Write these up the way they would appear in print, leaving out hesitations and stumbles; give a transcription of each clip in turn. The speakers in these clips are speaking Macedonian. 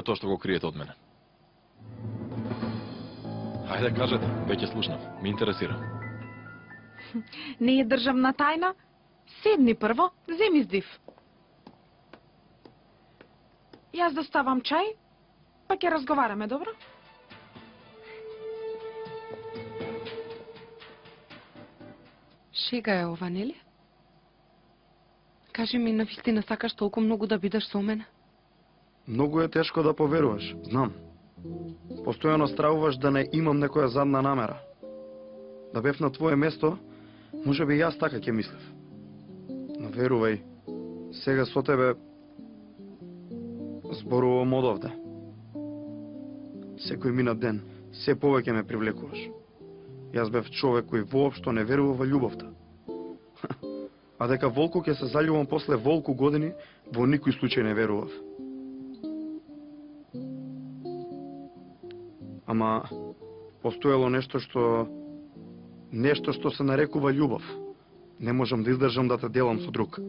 тоа што го криете од мене? Хајде, кажете, веќе слушнав, ми интересира. Не е државна тајна? Седни прво, земи здив. Јас доставам чај, па ќе разговараме, добро? Шега е ова, нели? Кажи ми, навистина сакаш толку многу да бидеш со мене? Многу е тешко да поверуваш, знам. Постојано стравуваш да не имам некоја задна намера. Да бев на твое место, може би јас така ќе мислев. Но верувај, сега со тебе зборувам одовде. Секој минат ден, се повеќе ме привлекуваш. Јас бев човек кој воопшто не верува во љубовта. А дека волку ќе се заљубам после волку години, во никој случај не верував. Ама постоело нешто што се нарекува љубов. Не можам да издржам да те делам со друг.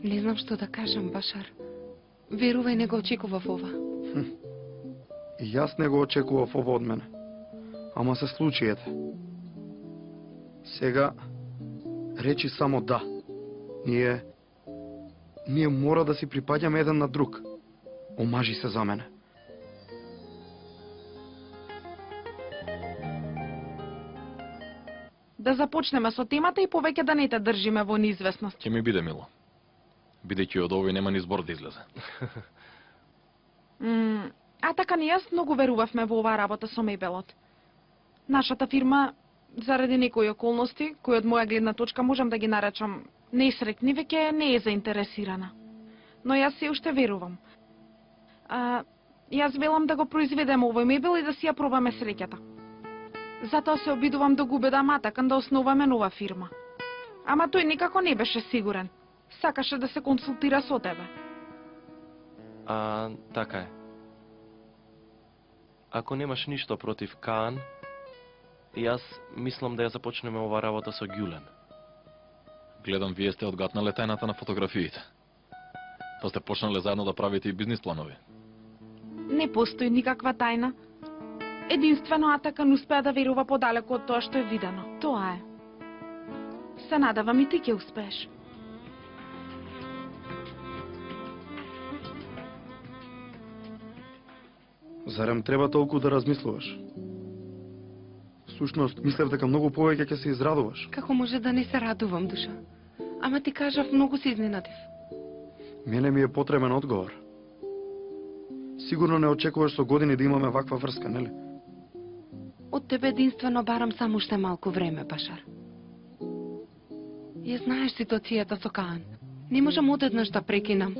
Не знам што да кажам, Башар. Верувај, не го очекував ова. И јас не го очекував ова од мене. Ама се случи, ете. Сега речи само да. Ние мора да си припаѓаме еден на друг. Омажи се за мене. Да започнеме со темата и повеќе да не те држиме во неизвестност. Ќе ми биде мило. Бидејќи од овој нема ни збор да излезе. А така не, јас многу верувавме во оваа работа со мебелот. Нашата фирма, заради некои околности, кои од моја гледна точка можам да ги наречам несреќни, веќе не е заинтересирана. Но јас се уште верувам. Јас велам да го произведеме овој мебел и да си ја пробаме среќата. Затоа се обидувам да го убедам Атакан да основаме нова фирма. Ама тој никако не беше сигурен. Сакаше да се консултира со тебе. Така е. Ако немаш ништо против Каан, јас мислам да ја започнеме ова работа со Ѓулен. Гледам, вие сте одгатнале тајната на фотографиите. Па сте почнале заедно да правите и бизнис планови. Не постои никаква тајна. Единствено Атакан успеа да верува подалеку од тоа што е видено. Тоа е. Се надавам и ти ќе успееш. Зарем треба толку да размислуваш? Всушност, мислев дека многу повеќе ќе се израдуваш. Како може да не се радувам, душа? Ама ти кажав, многу се изненадив. Мене ми е потребен одговор. Сигурно не очекуваш со години да имаме ваква врска, нели? Од тебе единствено барам само уште малку време, Башар. Ја знаеш ситуацијата со Каан. Не можам одеднаш да прекинам.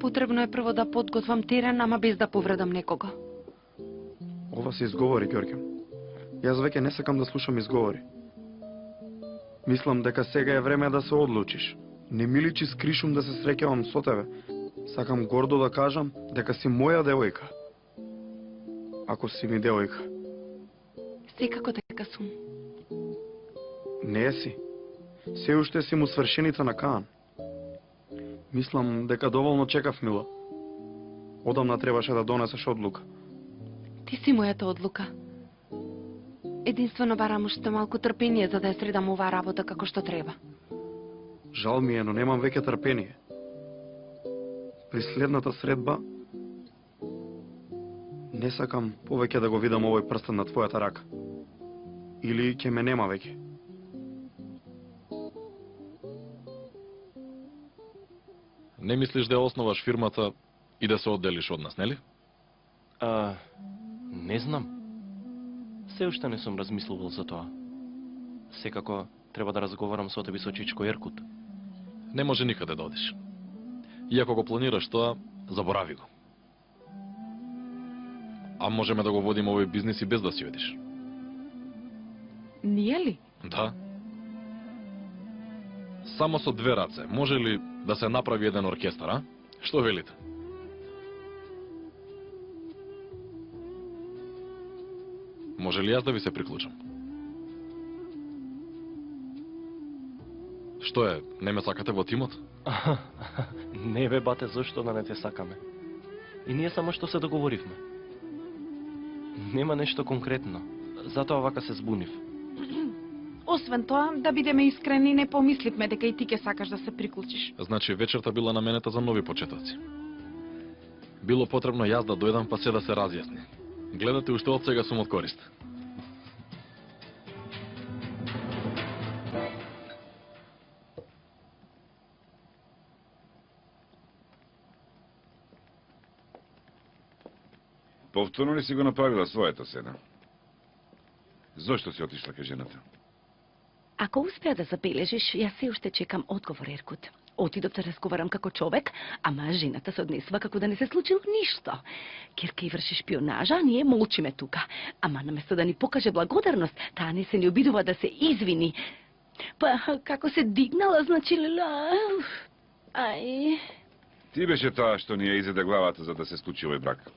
Потребно е прво да подготвам терен, ама без да повредам некого. Ова се изговори, Ѓорѓе. Јас веќе не сакам да слушам изговори. Мислам дека сега е време да се одлучиш. Не ми личи скришум да се среќавам со тебе. Сакам гордо да кажам дека си моја девојка. Ако си ми девојка. Секако дека сум. Не си. Се уште си му свршеница на Каан. Мислам дека доволно чекав, мила. Одамна требаше да донесеш одлука. Ти си мојата одлука. Единствено барам уште малку трпение за да ја средам оваа работа како што треба. Жал ми е, но немам веќе трпение. При следната средба не сакам повеќе да го видам овој прстен на твојата рака. Или ќе ме нема веќе. Не мислиш да ја основаш фирмата и да се одделиш од нас, нели? Не знам. Се уште не сум размислувал за тоа. Секако треба да разговарам со тебе со Чичко Еркут. Не може никаде да одиш. И ако го планираш тоа, заборави го. А можеме да го водиме овој бизнис и без да си одиш. Ние ли? Да. Само со две раце, може ли да се направи еден оркестар, а? Што велите? Може ли јас да ви се приклучам? Што е, не ме сакате во тимот? Не бе, бате, зошто да не те сакаме? И ние само што се договоривме. Нема нешто конкретно. Затоа вака се збунив. Освен тоа, да бидеме искрени, не помисливме дека и ти ке сакаш да се приклучиш. Значи вечерта била наменета за нови почетоци. Било потребно јас да дојдам па се да се разјасни. Гледате уште од сега сум од корист. Повторно ли си го направила своето седа? Зошто си отишла кај жената? Ако успеа да забележиш, јас се уште чекам одговор, Еркут. Отидов да разговарам како човек, ама жената се однесува како да не се случило ништо. Керка и врши шпионажа, а ние молчиме тука. Ама наместо да ни покаже благодарност, таа не се ни обидува да се извини. Па, како се дигнала, значи... Ај... Ти беше таа што ни ја изеде главата за да се случи овој брак.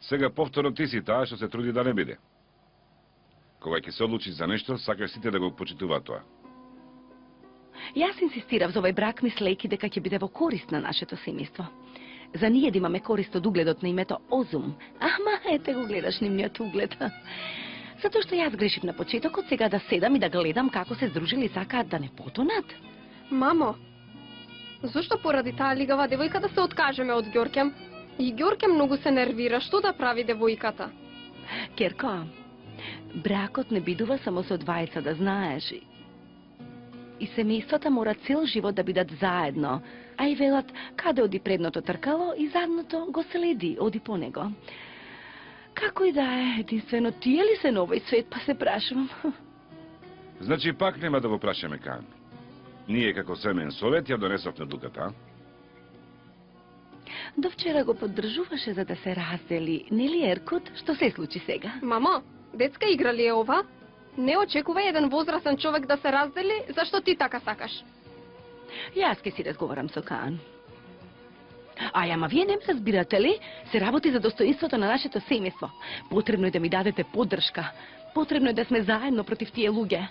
Сега повторно ти си таа што се труди да не биде. Кога ќе се одлучиш за нешто, сакаш сите да го почитуваат тоа. Јас инсистирав за овој брак, мислејќи дека ќе биде во корист на нашето семејство. За ние да имаме корист од угледот на името Озум. Ама, ете го гледаш нивниот углед. Затоа што јас грешив на почетокот, сега да седам и да гледам како се здружили и сакаат да не потонат. Мамо, зошто поради таа лигава девојка да се откажеме од Ѓоркем? И Ѓорке многу се нервира, што да прави девојката? Керко, бракот не бидува само со двајца, да знаеш. И семејствата мора цел живот да бидат заедно. А и велат, каде оди предното тркало и задното го следи, оди по него. Како и да е, единствено тие ли се на овој свет, па се прашувам. Значи пак нема да го прашаме Каан. Ние како семеен совет ја донесовме одлуката, а? До вчера го поддржуваше за да се раздели, нели Еркут? Што се случи сега? Мамо, детска игра ли е ова? Не очекувај еден возрастен човек да се раздели, зашто ти така сакаш? Јас ке си разговарам со Каан. Ај, ама вие не ме разбирате ли? Се работи за достоинството на нашето семејство. Потребно е да ми дадете поддршка. Потребно е да сме заедно против тие луѓе.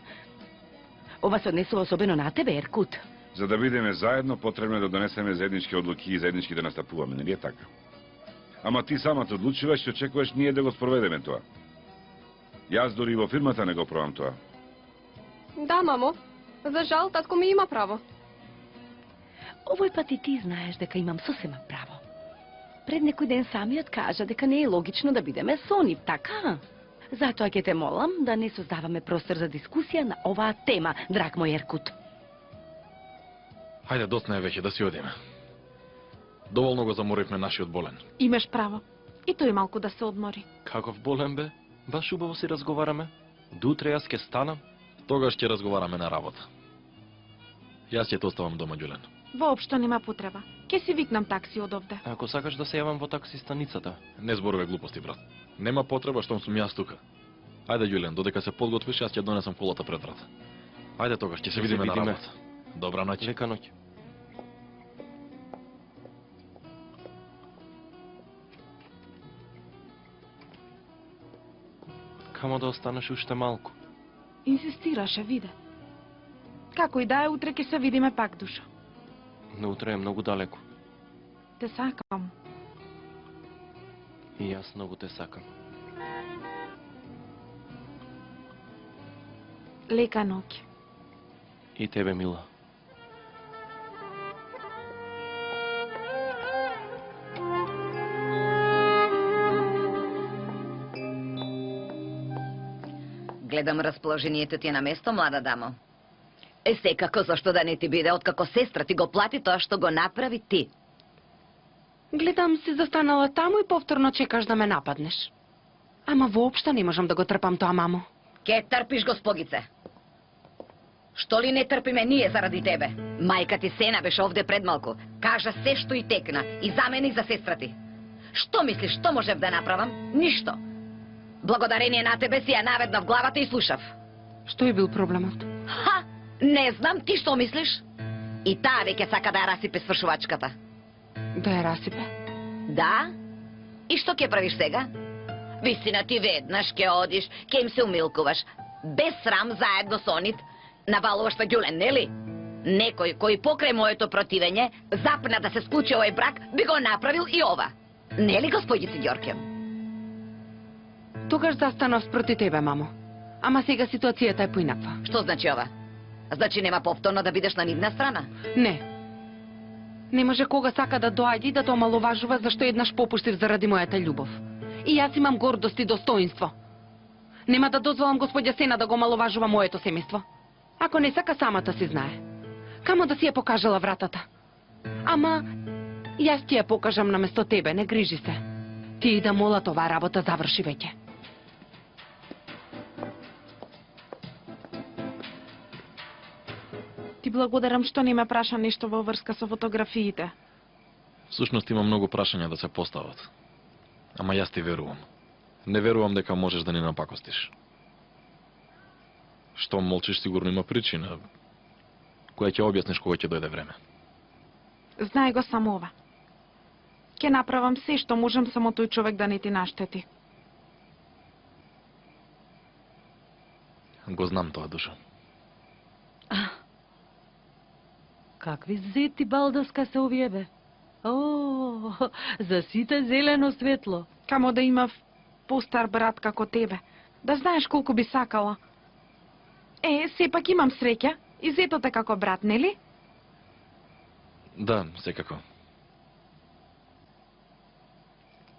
Ова се однесува особено на тебе, Еркут. За да бидеме заедно, потребно е да донесеме заеднички одлуки и заеднички да настапуваме, нели е така? Ама ти самата одлучуваш и очекуваш ние да го спроведеме тоа. Јас дори во фирмата не го пробам тоа. Да, мамо. За жал, татко ми има право. Овој пат и ти знаеш дека имам сосема право. Пред некој ден самиот кажа дека не е логично да бидеме со нив, така? Затоа ќе те молам да не создаваме простор за дискусија на оваа тема, драг мој Еркут. Хајде, доцна е веќе, да си одиме. Доволно го заморивме нашиот болен. Имаш право. И тој малку да се одмори. Каков болен бе? Баш убаво си разговараме. До утре јас ќе станам. Тогаш ќе разговараме на работа. Јас ќе те оставам дома, Ѓулен. Воопшто нема потреба. Ке си викнам такси од овде. Ако сакаш да се јавам во такси станицата. Не зборуве глупости, брат. Нема потреба штом сум јас тука. Ајде, Ѓулен, додека се подготвиш, јас ќе донесам колата пред врата. Ајде тогаш, ќе се видиме на работа. Добра ноќ. Лека ноќ. Камо да останеш уште малку. Инсистираше, виде. Како и да е, утре ќе се видиме пак, душо. Но утре е многу далеку. Те сакам. И јас многу те сакам. Лека ноќ. И тебе, мила. Гледам расположението ти е на место, млада дамо. Секако, зашто да не ти биде, откако сестра ти го плати тоа што го направи ти. Гледам си застанала таму и повторно чекаш да ме нападнеш. Ама воопшто не можам да го трпам тоа, мамо. Ке трпиш, госпогице. Што ли не трпиме ние заради тебе? Мајка ти Сена беше овде пред малку. Кажа се што и текна. И за мене и за сестра ти. Што мислиш, што можев да направам? Ништо. Благодарение на тебе си ја наведна в главата и слушав. Што е бил проблемот? Ха! Не знам, ти што мислиш? И таа веќе сака да ја расипе свршувачката. Да ја расипе? Да? И што ќе правиш сега? Вистина ти веднаш ќе одиш, ќе им се умилкуваш. Без срам заедно со нив, навалуваш на Ѓулен, нели? Некој кој покрај моето противење запна да се склучи овој брак, би го направил и ова. Не ли, господице Ѓорке? Тогаш застанав спроти тебе, мамо. Ама сега ситуацијата е поинаква. Што значи ова? Значи нема повторно да бидеш на нивна страна? Не. Не може кога сака да доаѓи и да те омаловажува зашто еднаш попуштив заради мојата љубов. И јас имам гордост и достоинство. Нема да дозволам господја Сена да го омаловажува моето семејство. Ако не сака, самата си знае. Камо да си ја покажала вратата. Ама, јас ти ја покажам наместо тебе, не грижи се. Ти и да молат оваа работа заврши веќе. Ти благодарам што не ме праша нешто во врска со фотографиите. Всушност има многу прашања да се постават. Ама јас ти верувам. Не верувам дека можеш да ни напакостиш. Што молчиш, сигурно има причина, која ќе објасниш кога ќе дојде време. Знае го само ова. Ке направам се што можам, само тој човек да не ти наштети. Го знам тоа, Душо. Какви зети балдаска се овие бе? О, за сите зелено светло. Камо да имав постар брат како тебе. Да знаеш колку би сакала. Сепак имам среќа. И зето те како брат, нели? Да, секако.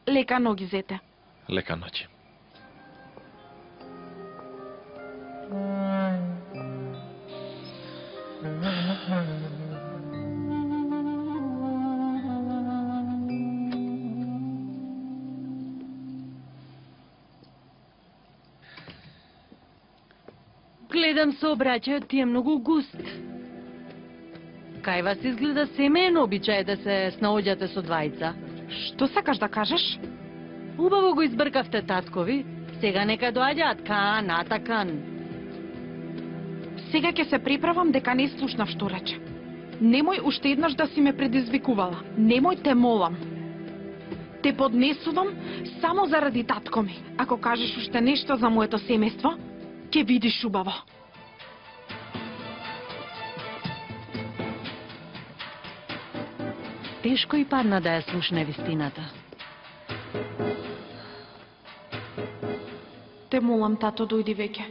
Лека ноги, зете. Лека ноќ. Гледам сообраќајот ти е многу густ. Кај вас изгледа семеен обичај да се снаоѓате со двајца. Што сакаш да кажеш? Убаво го избркавте таткови. Сега нека доаѓаат кан, атакан. Сега ќе се приправам дека не слушнав што рече. Немој уште еднаш да си ме предизвикувала. Немој, те молам. Те поднесувам само заради татко ми. Ако кажеш уште нешто за моето семејство, ќе видиш убаво. Тешко и падна да ја слушне вистината. Те молам, тато, дојди веќе.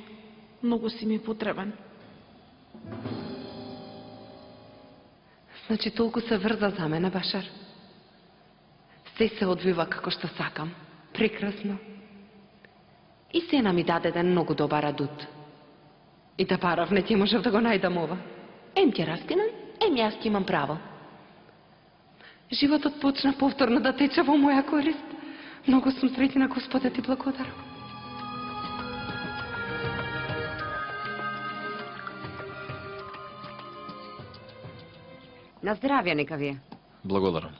Многу си ми потребен. Значи толку се врза за мене, Башар. Се одвива како што сакам. Прекрасно. И Сена ми даде еден многу добар адут. И да парав, не ќе можев да го најдам ова. Ем ќе раскинам, ем јас ќе имам право. Животот почна повторно да тече во моја корист. Многу сум среќна, Господе, ти благодарам. На здравје нека ви е. Благодарам.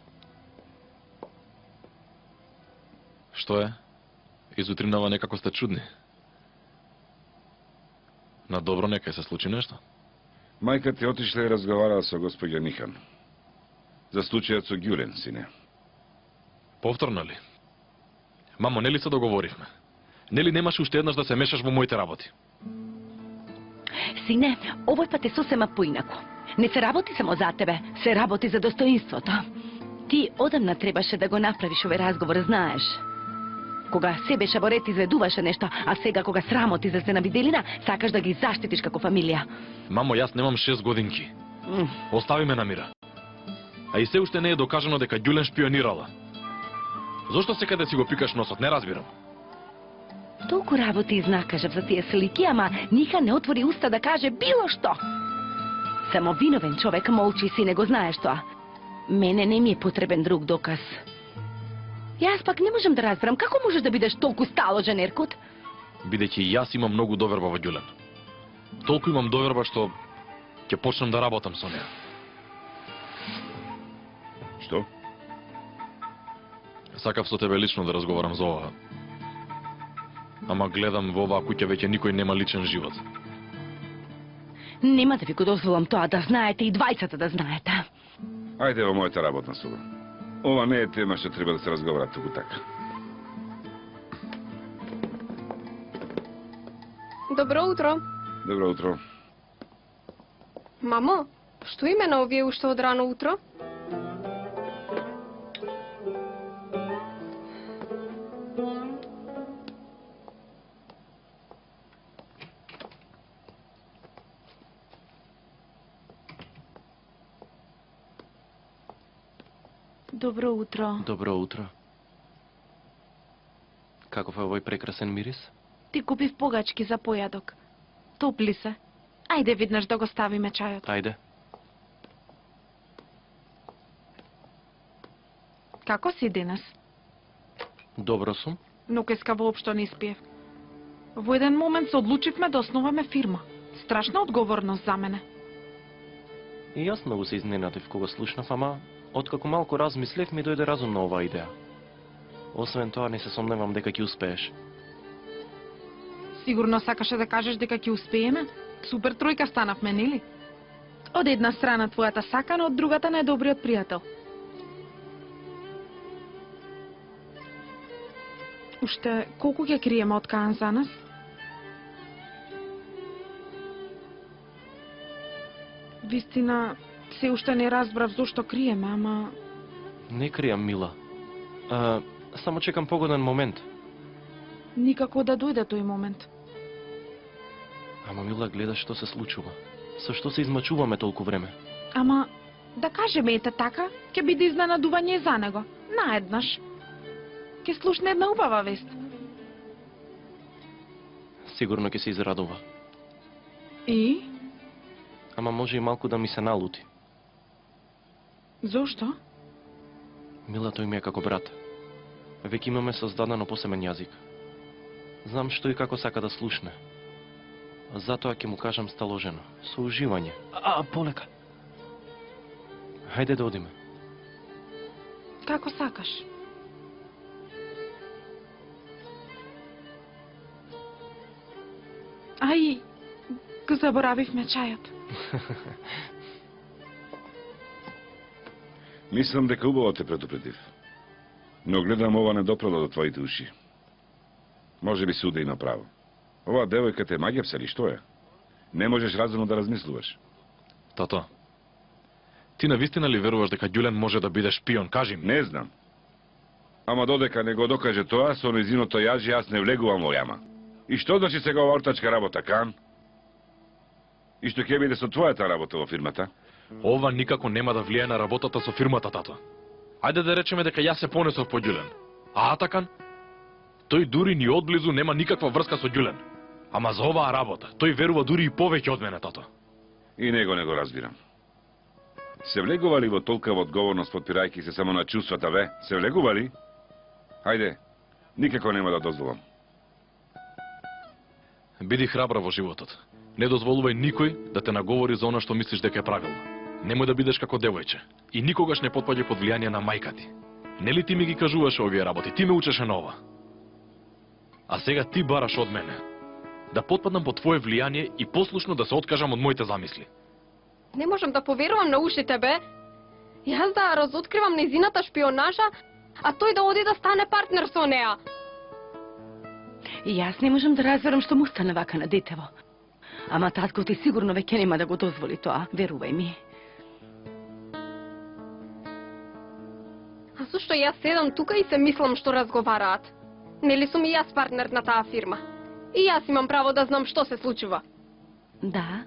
Што е? Изутринава некако сте чудни. На добро нека се случи нешто? Мајка ти отишла и разговарала со господја Нихан. За случајот со Ѓурен, сине. Повторно ли? Мамо, нели се договоривме? Нели немаш уште еднаш да се мешаш во моите работи? Сине, овој пат е сосема поинако. Не се работи само за тебе, се работи за достоинството. Ти одамна требаше да го направиш овој разговор, знаеш. Кога се беше во ред изведуваше нешто, а сега кога срамоти за се на виделина, сакаш да ги заштитиш како фамилија. Мамо, јас немам 6 годинки. Остави ме на мира. А и се уште не е докажано дека Ѓулен шпионирала. Зошто секаде си го пикаш носот, не разбирам. Толку работи изнакажав за тие слики, ама Нихан не отвори уста да каже било што. Само виновен човек молчи, си не го знаеш тоа. Мене не ми е потребен друг доказ. Јас пак не можам да разберам како можеш да бидеш толку сталожен, Еркут? Бидејќи и јас имам многу доверба во Ѓулен. Толку имам доверба што ќе почнам да работам со неа. Што? Сакав со тебе лично да разговарам за ова. Ама гледам во оваа куќа веќе никој нема личен живот. Нема да ви го дозволам тоа да знаете и двајцата да знаете. Ајде во мојата работна соба. Ова не е тема што треба да се разговара туку така. Добро утро. Добро утро. Мамо, Што имена овие уште од рано утро? Добро утро. Добро утро. Каков е овој прекрасен мирис? Ти купив погачки за појадок. Топли се. Ајде виднаш да го ставиме чајот. Ајде. Како си денес? Добро сум. Нокеска воопшто не спиев. Во еден момент се одлучивме да основаме фирма. Страшна одговорност за мене. И јас многу се изненадив кога слушнав, ама откако малку размислев ми дојде разумна оваа идеја. Освен тоа не се сомневам дека ќе успееш. Сигурно сакаше да кажеш дека ќе успееме? Супер тројка станавме, нели? Од една страна твојата сакана, од другата најдобриот пријател. Уште колку ќе криеме од Каан за нас? Вистина, се уште не разбрав зошто криеме, ама... Не кријам, Мила. Само чекам погоден момент. Никако да дојде тој момент. Ама, Мила, гледаш што се случува. Со што се измачуваме толку време? Ама, да кажеме ете така, ќе биде изненадување за него. Наеднаш. Ќе слушне една убава вест. Сигурно ќе се израдува. И? Ама може и малку да ми се налути. Зошто? Мила, тој ми е како брат. Веќе имаме создадено посебен јазик. Знам што и како сака да слушне. Затоа ќе му кажам сталожено, со уживање. Полека. Хајде да одиме. Како сакаш. Ај, го заборавивме чајот. Мислам дека убаво те предупредив. Но гледам ова не допрало до твоите уши. Може би суде и направо. Оваа девојка те маѓепса ли што е? Не можеш разумно да размислуваш. Тато, ти навистина ли веруваш дека Ѓулен може да биде шпион? Кажи ми. Не знам. Ама додека не го докаже тоа, со незиното јаже јас не влегувам во јама. И што значи сега ова ортачка работа, Кан? И што ќе биде со твојата работа во фирмата? Ова никако нема да влијае на работата со фирмата, тато. Ајде да речеме дека јас се понесов по Ѓулен. А Атакан? Тој дури ни одблизу нема никаква врска со Ѓулен. Ама за оваа работа, тој верува дури и повеќе од мене, тато. И него не го разбирам. Се влегува ли во толкава одговорност подпирајќи се само на чувствата, ве? Се влегува ли? Хајде, никако нема да дозволам. Биди храбра во животот. Не дозволувај никој да те наговори за она што мислиш дека е правилно. Немој да бидеш како девојче и никогаш не потпаѓај под влијание на мајка ти. Нели ти ми ги кажуваше овие работи, ти ме учеше на ова. А сега ти бараш од мене да потпаднам под твое влијание и послушно да се откажам од моите замисли. Не можам да поверувам на ушите, бе. Јас да разоткривам незината шпионажа, а тој да оди да стане партнер со неа. И јас не можам да разберам што му стане вака на детево. Ама татко ти сигурно веќе нема да го дозволи тоа, верувај ми. А зашто јас седам тука и се мислам што разговараат? Нели сум и јас партнер на таа фирма? И јас имам право да знам што се случува. Да.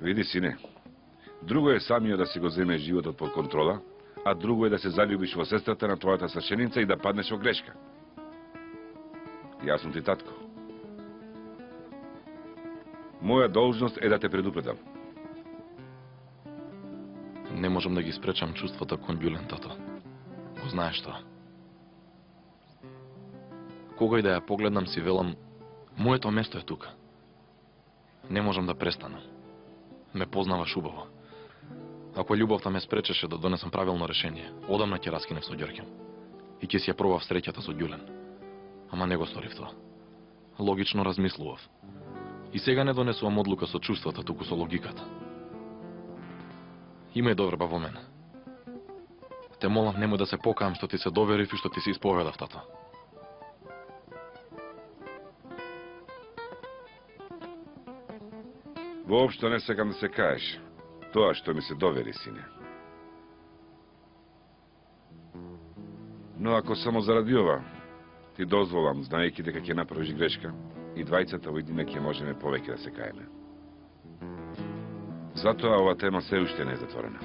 Види, сине, друго е самиот да си го земеш животот под контрола, а друго е да се заљубиш во сестрата на твојата свеченица и да паднеш во грешка. Јас сум ти татко. Моја должност е да те предупредам. Не можам да ги спречам чувствата кон Ѓулен, тато. Го знаеш тоа. Кога и да ја погледнам си велам, моето место е тука. Не можам да престанам. Ме познаваш убаво. Ако љубовта ме спречеше да донесам правилно решение, одамна ќе раскинев со Ѓорѓем. И ќе си ја пробав среќата со Ѓулен. Ама не го сторив тоа. Логично размислував. И сега не донесувам одлука со чувствата, туку со логиката. Има и доверба во мене. Те молам немој да се покаам што ти се доверив и што ти се исповедав, тато. Воопшто не сакам да се каеш. Тоа што ми се довери, сине. Но ако само заради ова, ти дозволам, знаејќи дека ќе направиш грешка, и двајцата во едина ќе можеме повеќе да се каеме. Затоа ова тема се уште не е затворена.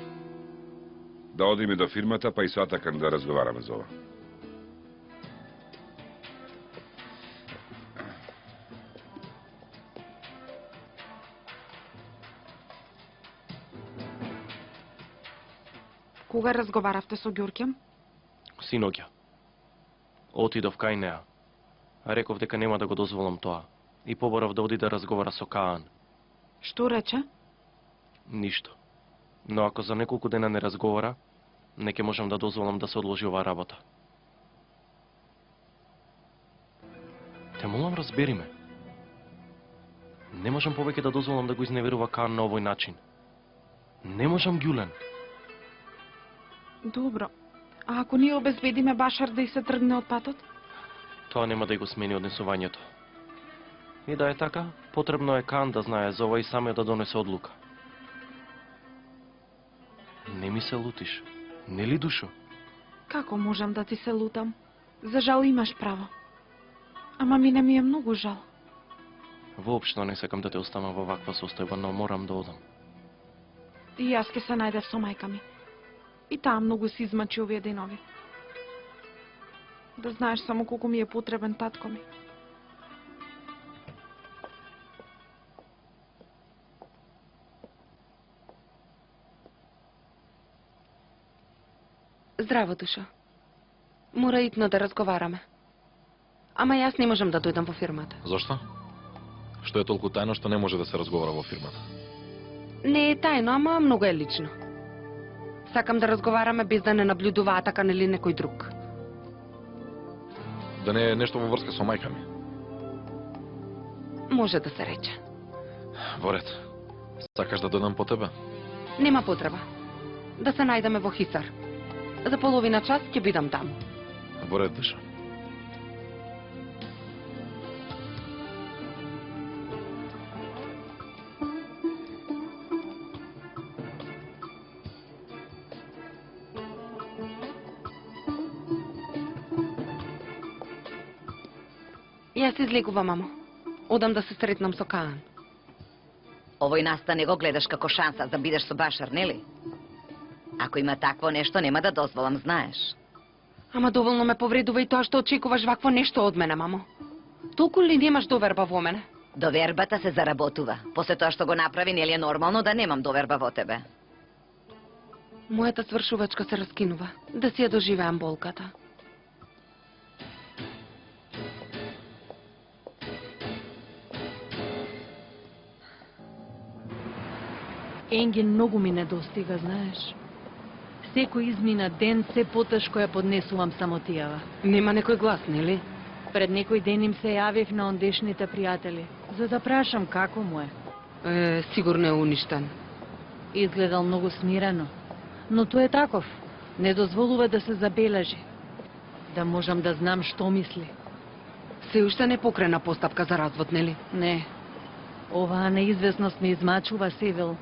Да одиме до фирмата, па и со Атакан да разговараме за ова. Кога разговаравте со Ѓуркем? Синоќа. Отидов кај неа. А реков дека нема да го дозволам тоа. И поборав да оди да разговара со Каан. Што рече? Ништо. Но ако за неколку дена не разговара, не ќе можам да дозволам да се одложи оваа работа. Те молам, разбери ме. Не можам повеќе да дозволам да го изневерува Каан на овој начин. Не можам, Ѓулен. Добро. А ако ние обезбедиме Башар да и се тргне од патот? Тоа нема да го смени однесувањето. И да е така, потребно е Каан да знае за ова и самиот да донесе одлука. Не ми се лутиш, нели, душо? Како можам да ти се лутам? За жал имаш право. Ама мене ми е многу жал. Воопшто не сакам да те оставам во ваква состојба, но морам да одам. И јас ке се најдев со мајка ми. И таа многу се измачи овие денови. Да знаеш само колку ми е потребен татко ми. Здраво, душо. Мора итно да разговараме. Ама јас не можам да дојдам во фирмата. Зошто? Што е толку тајно што не може да се разговара во фирмата? Не е тајно, ама многу е лично. Сакам да разговараме без да не наблюдува Атакан или некој друг. Да не е нешто во врска со мајка ми? Може да се рече. Во ред. Сакаш да дојдам по тебе? Нема потреба. Да се најдеме во Хисар. За половина час ќе бидам таму. Во ред, душа. Јас излегувам, мамо. Одам да се сретнам со Каан. Овој наста не го гледаш како шанса да бидеш со Башар, нели? Ако има такво нешто, нема да дозволам, знаеш. Ама доволно ме повредува и тоа што очекуваш вакво нешто од мене, мамо. Толку ли немаш доверба во мене? Довербата се заработува. После тоа што го направи, нели е нормално да немам доверба во тебе? Мојата свршувачка се раскинува. Да си ја доживеам болката. Енги многу ми недостига, знаеш. Секој измина ден се потешко ја поднесувам самотијава. Нема некој глас, нели? Пред некој ден им се јавив на ондешните пријатели, за да прашам како му е. Сигурно е уништен. Изгледал многу смирено, но тој е таков. Не дозволува да се забележи. Да можам да знам што мисли. Се уште не покрена постапка за развод, нели? Не. Оваа неизвестност ме измачува, Севил.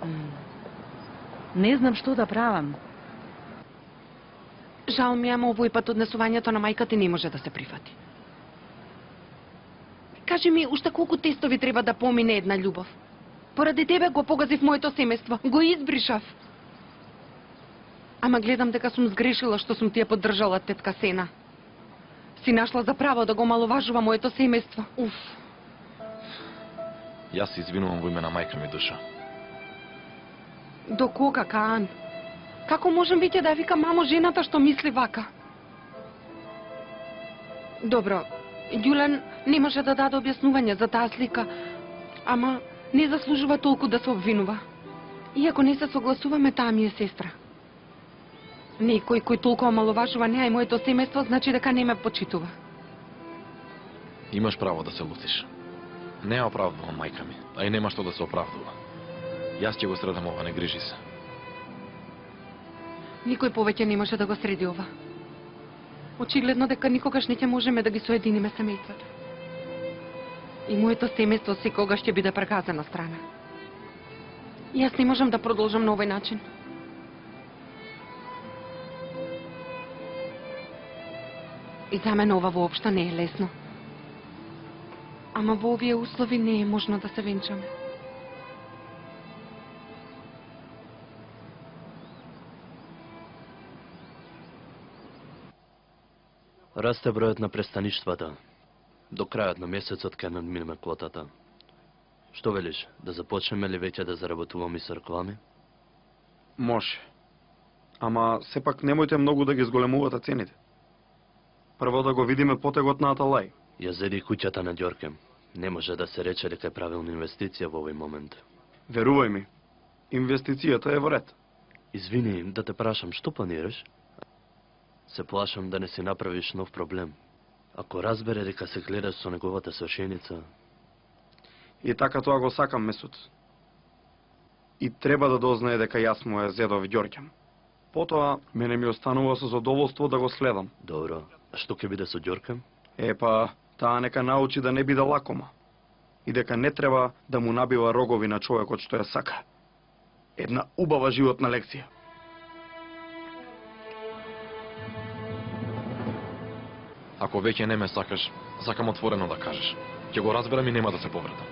Не знам што да правам. Жал ми, ама овој пат однесувањето на мајка ти не може да се прифати. Кажи ми, уште колку тестови треба да помине една љубов? Поради тебе го погазив моето семејство, го избришав. Ама гледам дека сум сгрешила што сум ти ја поддржала, тетка Сена. Си нашла за право да го маловажува моето семејство. Уф. Јас се извинувам во име на мајка ми, душа. До кога, Каан? Како можам веќе да викам мамо жената што мисли вака? Добро, Ѓулен не може да даде објаснување за таа слика, ама не заслужува толку да се обвинува. Иако не се согласуваме, таа ми е сестра. Некој кој толку омаловажува неа и моето семејство, значи дека не ме почитува. Имаш право да се лутиш. Не ја оправдувам мајка ми, а и нема што да се оправдува. Јас ќе го средам ова, не грижи се. Никој повеќе не може да го среди ова. Очигледно дека никогаш не ќе можеме да ги соединиме семејствата. И моето семејство секогаш ќе биде прегазена страна. И јас не можам да продолжам на овој начин. И за мене ова воопшто не е лесно. Ама во овие услови не е можно да се венчаме. Расте бројот на престаништвата. До крајот на месецот ќе надминеме квотата. Што велиш, да започнеме ли веќе да заработуваме со реклами? Може. Ама сепак немојте многу да ги зголемувате цените. Прво да го видиме потегот на Аталај. Ја зеди куќата на Ѓорке. Не може да се рече дека е правилна инвестиција во овој момент. Верувај ми, инвестицијата е во ред. Извини, да те прашам, што планираш? Се плашам да не си направиш нов проблем. Ако разбере дека се гледаш со неговата свршеница... И така тоа го сакам, Месут. И треба да дознае дека јас му е зедов Ѓорѓем. Потоа, мене ми останува со задоволство да го следам. Добро, а што ќе биде со Ѓоркем? Епа, таа нека научи да не биде лакома. И дека не треба да му набива рогови на човекот што ја сака. Една убава животна лекција. Ако веќе не ме сакаш, сакам отворено да кажеш. Ќе го разберам и нема да се повредам.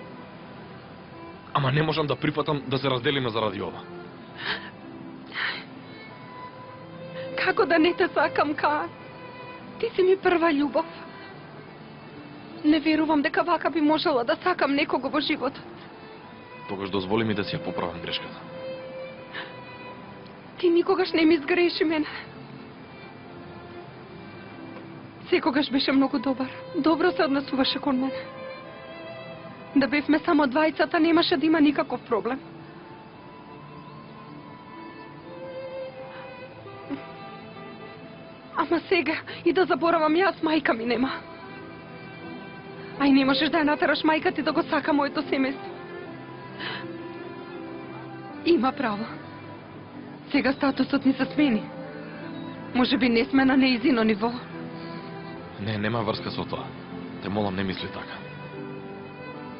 Ама не можам да прифатам да се разделиме заради ова. Како да не те сакам, Каан? Ти си ми прва љубов. Не верувам дека вака би можела да сакам некого во животот. Тогаш дозволи ми да си ја поправам грешката. Ти никогаш не ми сгреши мене. Секогаш беше многу добар. Добро се однесуваше кон мене. Да бевме само двајцата, немаше да има никаков проблем. Ама сега и да заборавам јас, мајка ми нема. Ај не можеш да ја натераш мајка ти да го сака моето семејство. Има право. Сега статусот ни се смени. Може би не сме на неизино ниво. Не, нема врска со тоа. Те молам, не мисли така.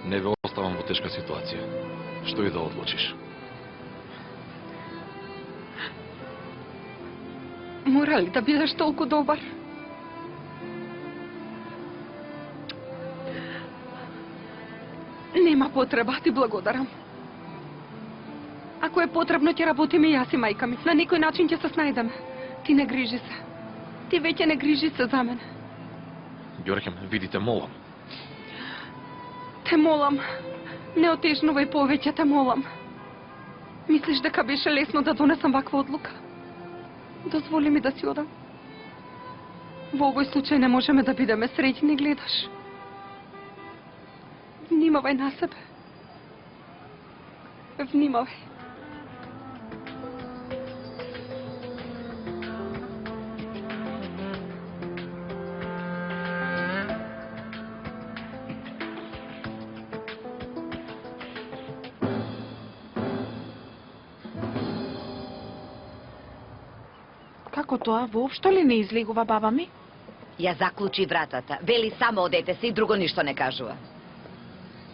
Не ве оставам во тешка ситуација. Што и да одлучиш. Мора ли да бидеш толку добар? Нема потреба, ти благодарам. Ако е потребно, ќе работиме јас и мајка ми. На некој начин ќе се снајдеме. Ти не грижи се. Ти веќе не грижи се за мене. Ѓорѓем, видите, молам. Те молам. Не отежнувај повеќе, те молам. Мислиш дека беше лесно да донесам ваква одлука? Дозволи ми да си одам. Во овој случај не можеме да бидеме среќни, гледаш. Внимавај на себе. Внимавај. Како тоа, воопшто ли не излегува баба ми? Ја заклучи вратата. Вели само одете се и друго ништо не кажува.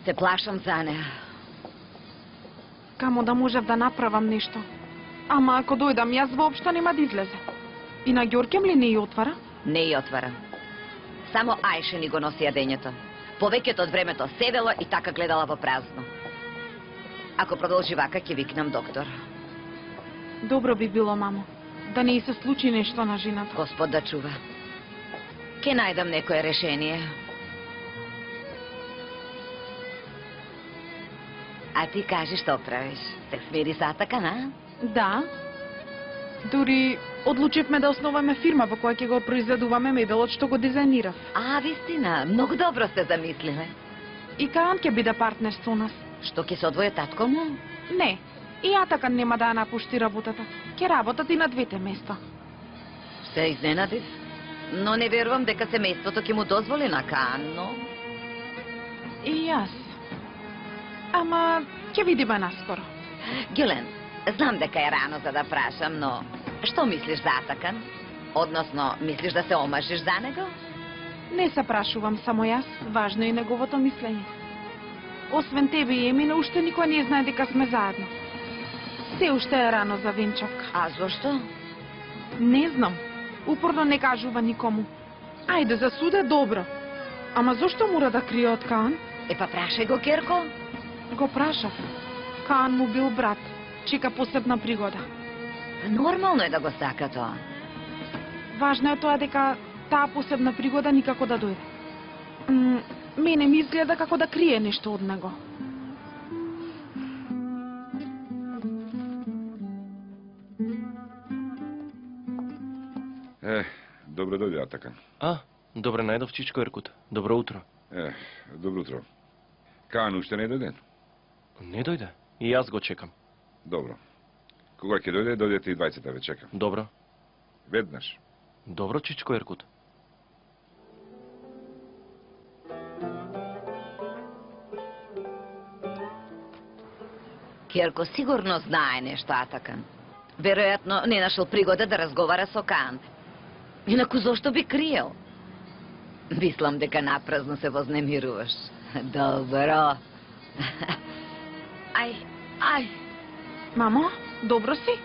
Се плашам за неа. Камо да можев да направам нешто. Ама ако дојдам јас, воопшто нема да излезе. И на Ѓорѓем ли не ја отвара? Не ја отвара. Само Ајше ни го носи јадењето. Повеќето од времето седела и така гледала во празно. Ако продолжи вака, ќе викнам доктор. Добро би било, мамо. Да не и се случи нешто на жената. Господ да чува. Ке најдам некое решение. А ти кажи што правиш? Се смири затака, на? Да. Дури одлучивме да основаме фирма во која ќе го произведуваме мебелот што го дизајнирав. А, вистина, многу добро сте замислиле. И Каан ќе биде партнер со нас. Што ќе се одвоја татко му? Не, и ја така нема да ја напушти работата. Ќе работат и на двете места. Се изненадив, но не верувам дека семејството ќе му дозволи на Каан, но... И јас. Ама ќе видиме наскоро. Гюлен, знам дека е рано за да прашам, но Што мислиш за Атакан? Односно, мислиш да се омажиш за него? Не се прашувам само јас, важно е неговото мислење. Освен тебе и Емина, уште никој не знае дека сме заедно. Се уште е рано за венчавка. А зошто? Не знам. Упорно не кажува никому. Ајде, за суде добро. Ама зошто мора да крие од Каан? Па прашај го, Керко. Го прашав. Каан му бил брат. Чека посебна пригода. Нормално е да го сака тоа. Важно е тоа дека таа посебна пригода никако да дојде. Мене ми изгледа како да крие нешто од него. Добро дојде, Атакан. Добре најдов, чичко Еркут. Добро утро. Добро утро. Каан уште не дојде? Не дојде. И јас го чекам. Добро. Кога ќе дојде, дојдете и двајцата, ве чекам. Добро. Веднаш. Добро, чичко Еркут. Керко сигурно знае нешто Атакан. Веројатно не нашол пригода да разговара со Каан. Инаку зошто би криел? Мислам дека напразно се вознемируваш. Добро. Ај. Мамо, добро си?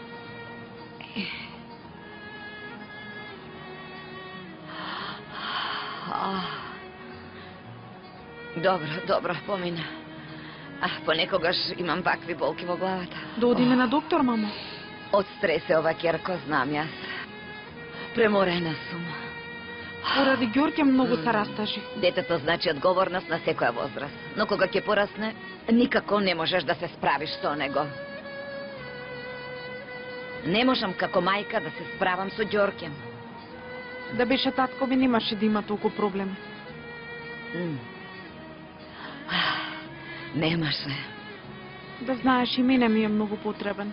Добро, помина. Понекогаш имам вакви болки во главата. Да одиме на доктор, мамо. Од стресева, Керко, знам јас. Преморена сум. Поради Ѓорѓе многу се растажи. Детето значи одговорност на секоја возраст. Но кога ќе порасне, никако не можеш да се справиш со него. Не можам како мајка да се справам со Ѓорѓе. Да беше татко би немаше да има толку проблеми. Немаше. Да знаеш, и мене ми е многу потребен.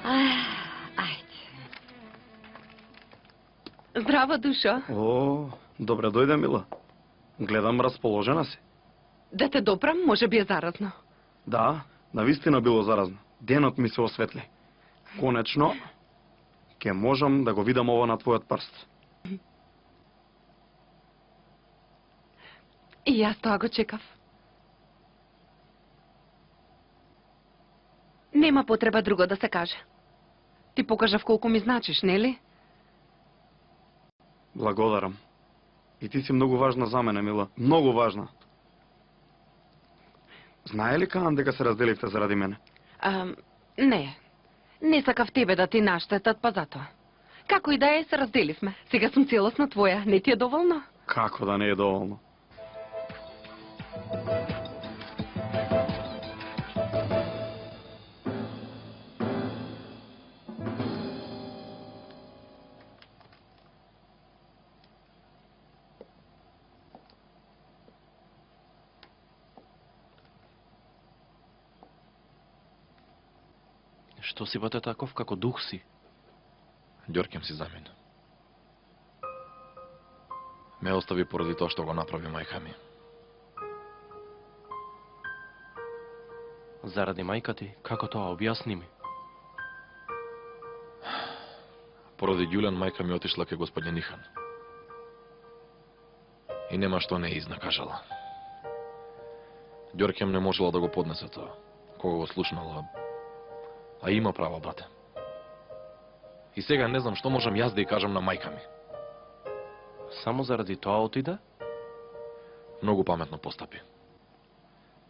Ајде. Здраво, душо. Добре дојде, мила. Гледам расположена си. Да те допрам, може би е заразно. Да, навистина било заразно. Денот ми се осветли. Конечно, ќе можам да го видам ова на твојот прст. И јас тоа го чекав. Нема потреба друго да се каже. Ти покажав колку ми значиш, нели? Благодарам. И ти си многу важна за мене, мила. Многу важна. Знае ли Каан дека се разделивте заради мене? Не. Не сакав тебе да ти наштетат, па затоа. Како и да е, се разделивме. Сега сум целосно твоја. Не ти е доволно? Како да не е доволно? Што си бате таков како дух си? Ѓорѓем си замина. Ме остави поради тоа што го направи мајка ми. Заради мајка ти? Како тоа? Објасни ми. Поради Ѓулен мајка ми отишла ке господин Нихан. И нема што не изнакажала. Ѓорѓем не можела да го поднесе тоа. Кога го слушнала, а има право, брате. И сега не знам што можам јас да ја кажам на мајка ми. Само заради тоа отиде? Многу паметно постапи.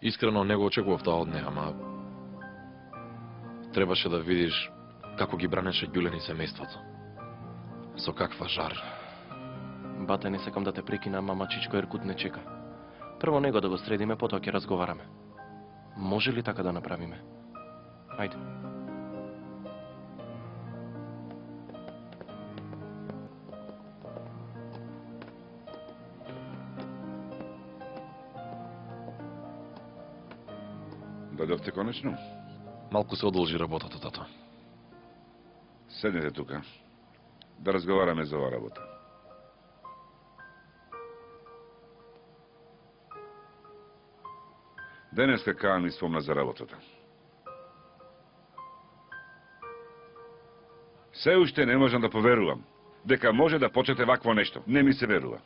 Искрено не го очекував тоа од неа, ама требаше да видиш како ги бранеше Ѓулен и семејството. Со каква жар. Бате, не сакам да те прекина, мама чичко Еркут не чека. Прво него да го средиме, потоа ќе разговараме. Може ли така да направиме? Ајде. Дојдовте конечно? Малку се одолжи работата, тато. Седнете тука. Да разговараме за ова работа. Денеска Каан ми спомна за работата. Се уште не можам да поверувам дека може да почнете вакво нешто. Не ми се верува.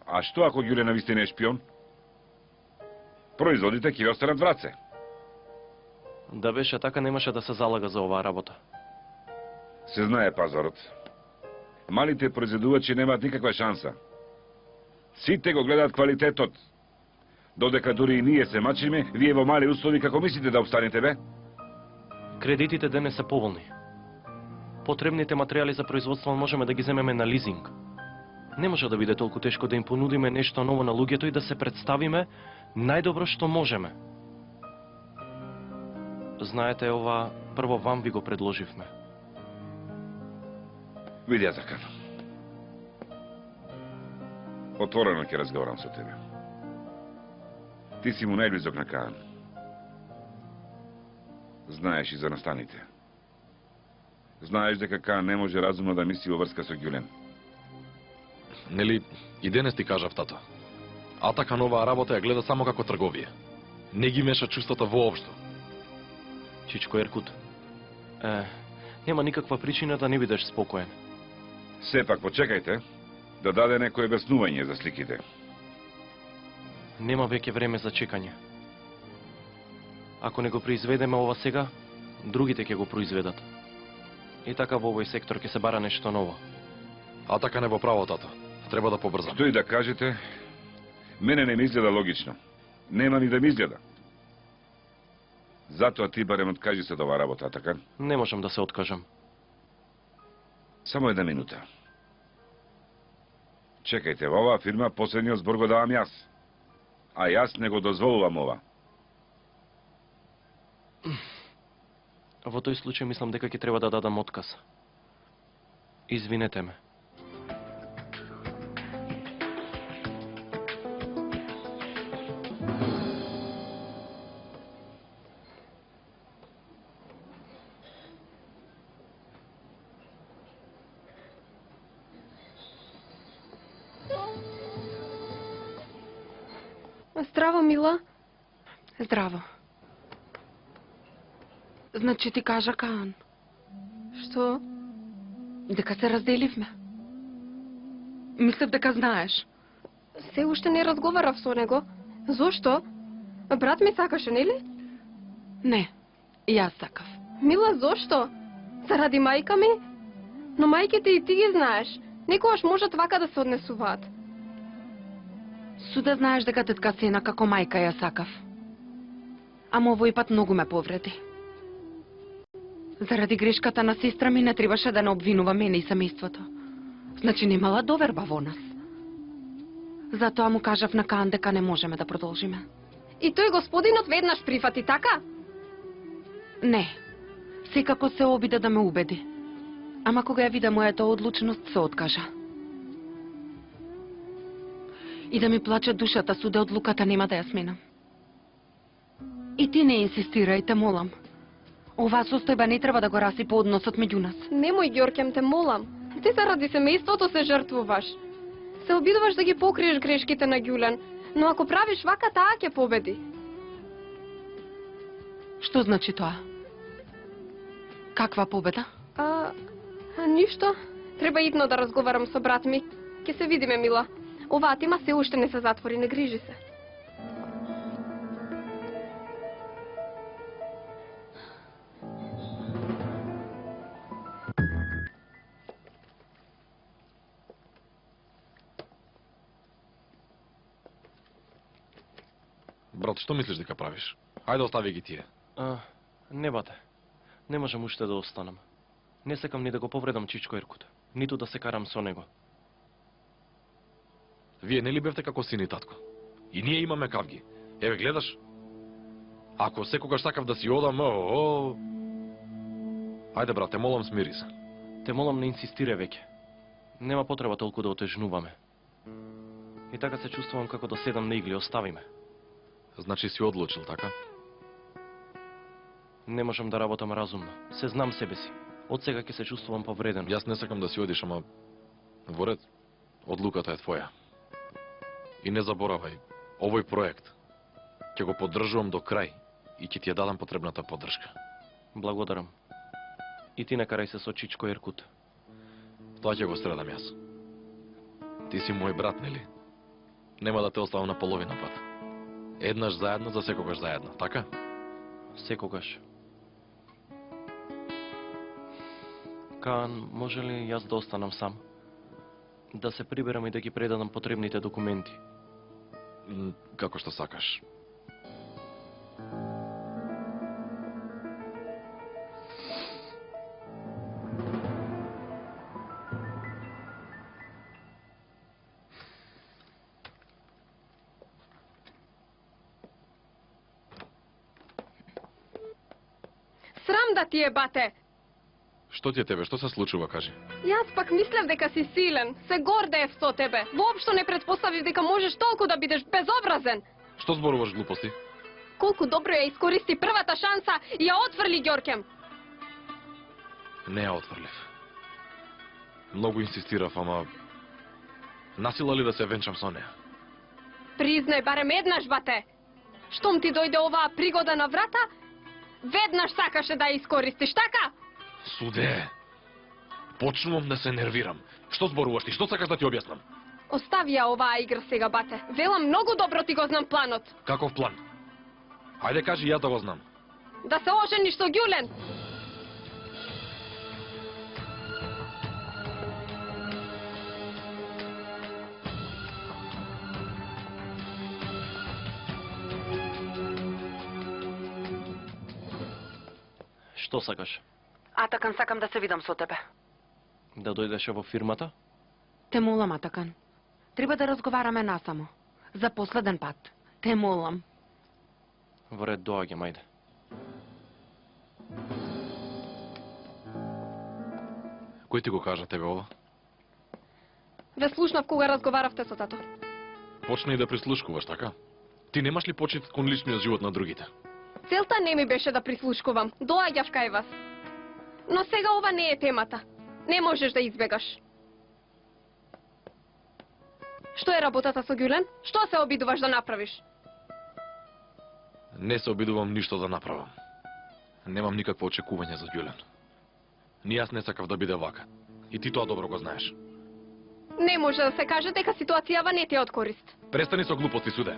А што ако Ѓуле навистина е шпион? Производите ќе ви останат враце. Да беше така, немаше да се залага за оваа работа. Се знае пазарот. Малите произведувачи немаат никаква шанса. Сите го гледаат квалитетот. Додека дури и ние се мачиме, вие во мали услови како мислите да обстанете, бе? Кредитите денес се поволни. Потребните материјали за производство можеме да ги земеме на лизинг. Не може да биде толку тешко да им понудиме нешто ново на луѓето и да се представиме најдобро што можеме. Знаете, ова прво вам ви го предложивме. Види ја така. Отворено ќе разговарам со тебе. Ти си му најблизок на Каан. Знаеш и за настаните. Знаеш дека Каан не може разумно да мисли во врска со Ѓулен. Нели, и денес ти кажав, тато. Атака новаа работа ја гледа само како трговија. Не ги меша чувствата воопшто. Чичко Еркут, нема никаква причина да не бидеш спокоен. Сепак почекајте да даде некое објаснување за сликите. Нема веќе време за чекање. Ако не го произведеме ова сега, другите ќе го произведат. И така во овој сектор ќе се бара нешто ново. Атака не во право, тато. Треба да побрзам. Што и да кажете, мене не ми изгледа логично. Нема ни да ми изгледа. Затоа ти барем откажи се до оваа работа, така? Не можам да се откажам. Само една минута. Чекајте, во оваа фирма последниот збор го давам јас. А јас не го дозволувам ова. Во тој случај мислам дека ќе треба да дадам отказ. Извинете ме. Здраво, Мила. Здраво. Значи ти кажа Каан, Што? дека се разделивме. Мислев дека знаеш. Се уште не разговарав со него. Зошто? Брат ми сакаше, нели? Не, јас сакав. Мила, зошто? Заради мајка ми? Но мајките и ти ги знаеш. Некогаш можат вака да се однесуваат. Суда знаеш дека тетка Сена како мајка ја сакав. Ама овој пат многу ме повреди. Заради грешката на сестра ми не требаше да не обвинува мене и семејството. Значи немала доверба во нас. Затоа му кажав на Каан дека не можеме да продолжиме. И тој господинот веднаш прифати, така? Не. Секако се обида да ме убеди. Ама кога ја вида мојата одлучност, се откажа. И да ми плаче душата, суде одлуката нема да ја сменам. И ти не инсистирај, те молам. Оваа состојба не треба да го расипа односот меѓу нас. Немој, Ѓоркем, те молам. Ти заради семејството се жртвуваш. Се обидуваш да ги покриеш грешките на Ѓулен, но ако правиш вака, таа ќе победи. Што значи тоа? Каква победа? Ништо. Треба идно да разговарам со брат ми. Ќе се видиме, Мила. Оваа тема се уште не се затвори, не грижи се. Брат, што мислиш дека правиш? Ајде остави ги тие. Не бате. Не можам уште да останам. Не сакам ни да го повредам Чичко Еркут, ниту да се карам со него. Вие нели бевте како син и татко? И ние имаме кавги. Еве гледаш? Ако секогаш сакав да си одам, Ајде брат, те молам, смири се. Те молам, не инсистире веќе. Нема потреба толку да отежнуваме. И така се чувствувам како да седам на игли, остави ме. Значи си одлучил, така? Не можам да работам разумно. Се знам себе си. Од сега ќе се чувствувам повреден. Јас не сакам да си одиш, ама во ред, одлуката е твоја. И не заборавај, овој проект ќе го поддржувам до крај и ќе ти ја дадам потребната поддршка. Благодарам. И ти не карај се со Чичко Еркут. Тоа ќе го страдам јас. Ти си мој брат, нели? Нема да те оставам на половина пат. Еднаш заедно, за секогаш заедно, така? Секогаш. Каан, може ли јас да останам сам? Да се приберам и да ги предадам потребните документи. Како што сакаш. Срам да ти е, бате! Што ти е тебе? Што се случува, кажи? Јас пак мислев дека си силен. Се гордеев со тебе. Воопшто не предпоставив дека можеш толку да бидеш безобразен. Што зборуваш глупости? Колку добро ја искористи првата шанса и ја отфрли Ѓоркем. Не ја отфрлив. Многу инсистирав, ама... Насила ли да се венчам со неа? Признај барем еднаш, бате. Штом ти дојде оваа пригода на врата, веднаш сакаше да ја искористиш, така? Суде! Почнувам да се нервирам. Што зборуваш ти? Што сакаш да ти објаснам? Остави ја оваа игра сега, бате. Велам, многу добро ти го знам планот. Каков план? Хајде кажи јас да го знам. Да се ожениш со Ѓулен. Што сакаш? Атакан, сакам да се видам со тебе. Да дојдеш во фирмата? Те молам, Атакан. Треба да разговараме насамо. За последен пат. Те молам. Во ред, доаѓам, ајде. Кој ти го кажа тебе ова? Ве слушнав кога разговаравте со тато. Почна и да прислушкуваш, така? Ти немаш ли почит кон личниот живот на другите? Целта не ми беше да прислушкувам. Доаѓав кај вас. Но сега ова не е темата. Не можеш да избегаш. Што е работата со Ѓулен? Што се обидуваш да направиш? Не се обидувам ништо да направам. Немам никакво очекување за Ѓулен. Ни јас не сакав да биде вака. И ти тоа добро го знаеш. Не може да се каже дека ситуацијава не ти е од корист. Престани со глупости, Суде.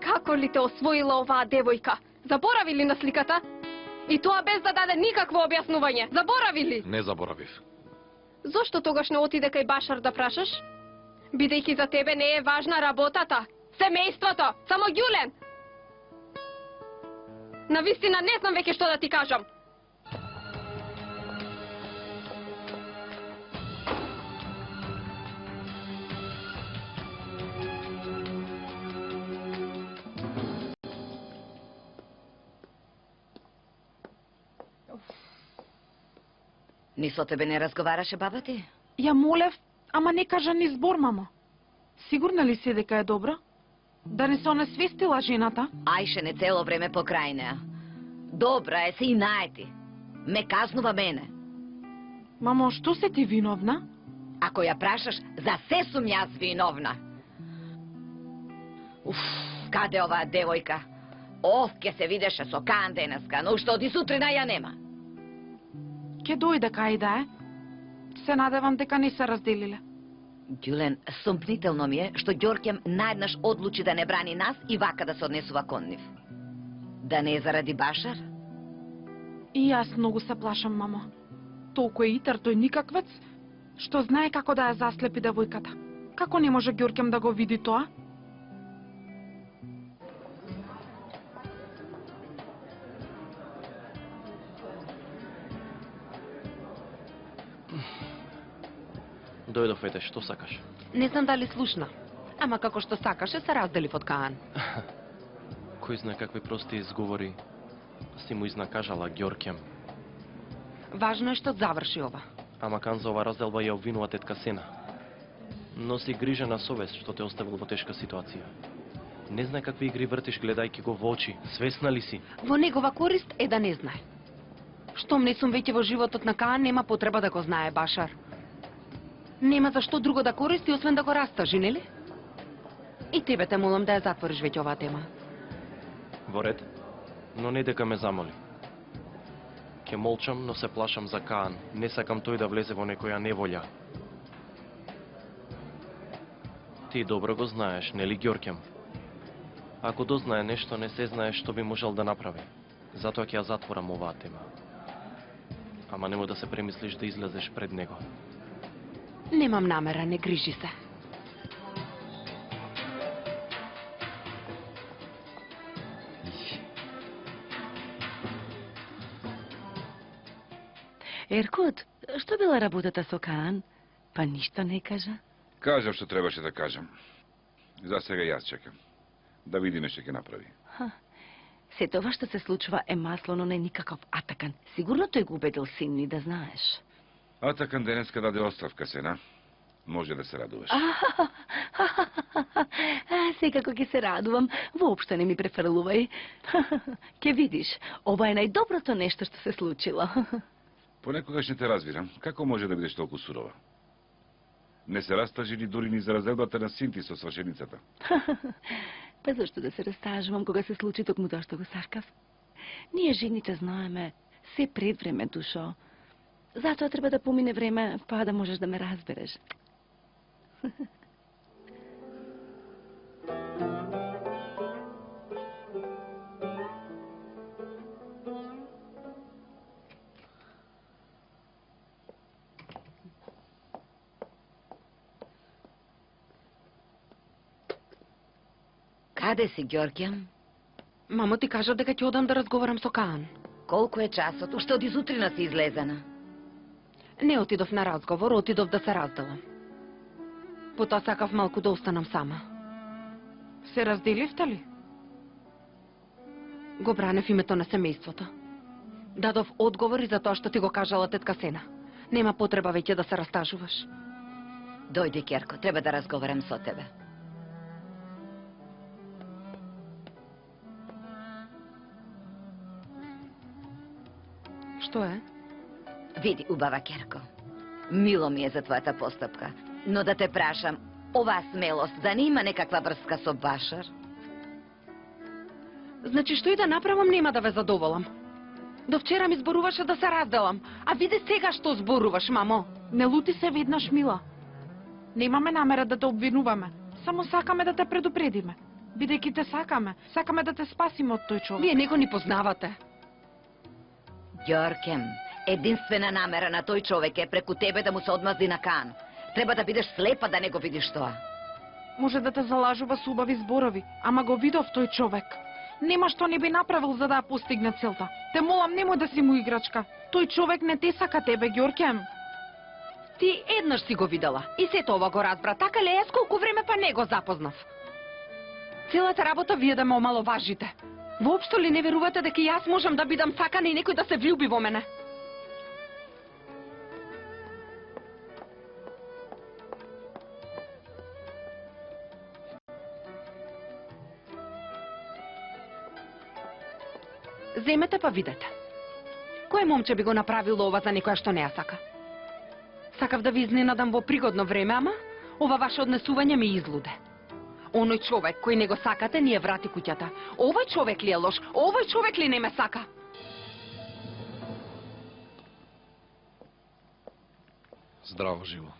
Како ли те освоила оваа девојка? Заборави ли на сликата? И тоа без да даде никакво објаснување. Заборави ли? Не заборавив. Зошто тогаш не отиде кај Башар да прашаш? Бидејќи за тебе не е важна работата, семејството, само Ѓулен. Навистина не знам веќе што да ти кажам. Ни со тебе не разговараше баба ти? Ја молев, ама не кажа ни збор, мамо. Сигурна ли си дека е добра? Да не се онесвестила жената? Ајше не цело време покрај неа. Добра е се и наети. Ме казнува мене. Мамо, што се ти виновна? Ако ја прашаш, за се сум јас виновна. Уф, каде оваа девојка? Ке се видеше со Каан денеска, но уште оди сутрина ја нема. Ке дојде кај да е. Се надевам дека не се разделиле. Ѓулен, сумпнително ми е што Ѓоркем наеднаш одлучи да не брани нас и вака да се однесува кон нив. Да не е заради Башар? И јас многу се плашам, мамо. Толку е итар тој никаквец, што знае како да ја заслепи девојката. Како не може Ѓоркем да го види тоа? Дојдов, ете, што сакаш? Не знам дали слушна. Ама како што сакаше, се разделив од Каан. Кој знае какви прости изговори си му изнакажала Ѓоркем. Важно е што заврши ова. Ама Каан за ова разделба ја обвинува тетка Сена. Носи грижа на совест што те оставил во тешка ситуација. Не знае какви игри вртиш гледајќи го во очи. Свесна ли си? Во негова корист е да не знае. Штом не сум веќе во животот на Каан, нема потреба да го знае Башар. Нема за што друго да користи, освен да го растажи, нели? И тебе те молам да ја затвориш веќе оваа тема. Во ред, но не дека ме замоли. Ќе Ќе молчам, но се плашам за Каан. Не сакам тој да влезе во некоја неволја. Ти добро го знаеш, нели Ѓоркем? Ако дознае нешто, не се знае што би можел да направи. Затоа ќе ја затворам оваа тема. Ама нема да се премислиш да излезеш пред него. Немам намера, не грижи се. Еркут, што била работата со Каан? Па ништо не кажа. Кажав што требаше да кажам. За сега јас чекам. Да видиме што ќе направи. Се това што се случува е масло, но не никаков Атакан. Сигурно тој го убедил син ни, да знаеш. Атакан денеска даде оставка, Сена. Може да се радуваш. Секако ќе се радувам. Воопшто не ми префрлувај. Ќе видиш, ова е најдоброто нешто што се случило. Понекогаш не те разбирам. Како може да бидеш толку сурова? Не се растажи ни дури ни за разделбата на син ти со свашеницата. Па зашто да се растажувам кога се случи токму тоа што го сакав? Ние жените знаеме, се пред време, душо. Затоа треба да помине време, па да можеш да ме разбереш. Каде си, Ѓорѓем? Мамо ти кажа дека ќе одам да разговарам со Каан. Колку е часот? Уште од изутрина си излезена. Не отидов на разговор, отидов да се разделам. Потоа сакав малку да останам сама. Се разделивте ли? Го бранев името на семејството. Дадов одговори за тоа што ти го кажала тетка Сена. Нема потреба веќе да се растажуваш. Дојди, Керко, треба да разговарам со тебе. Што е? Види, убава Керко. Мило ми е за твојата постапка. Но да те прашам, оваа смелост, да не има некаква врска со Башар? Значи што и да направам нема да ве задоволам. До вчера ми зборуваше да се разделам, а види сега што зборуваш, мамо. Не лути се веднаш, мила. Немаме намера да те обвинуваме. Само сакаме да те предупредиме. Бидејќи те сакаме да те спасиме од тој човек. Вие него ни познавате. Ѓорѓем, единствена намера на тој човек е преку тебе да му се одмазди на Каан. Треба да бидеш слепа да не го видиш тоа. Може да те залажува со убави зборови, ама го видов тој човек. Нема што не би направил за да ја постигне целта. Те молам, немој да си му играчка. Тој човек не те сака тебе, Ѓорѓем. Ти еднаш си го видела и сето ова го разбра. Така ли е, колку време па не го запознав. Целата работа вие да ме омаловажите. Воопшто ли не верувате дека јас можам да бидам сакана и некој да се влюби во мене? Земете па видете. Кој момче би го направило ова за некоја што не ја сака? Сакав да ви изненадам во пригодно време, ама ова ваше однесување ме излуде. Оној човек кој не го сакате ни ја врати куќата. Овој човек ли е лош? Овој човек ли не ме сака? Здраво, живо.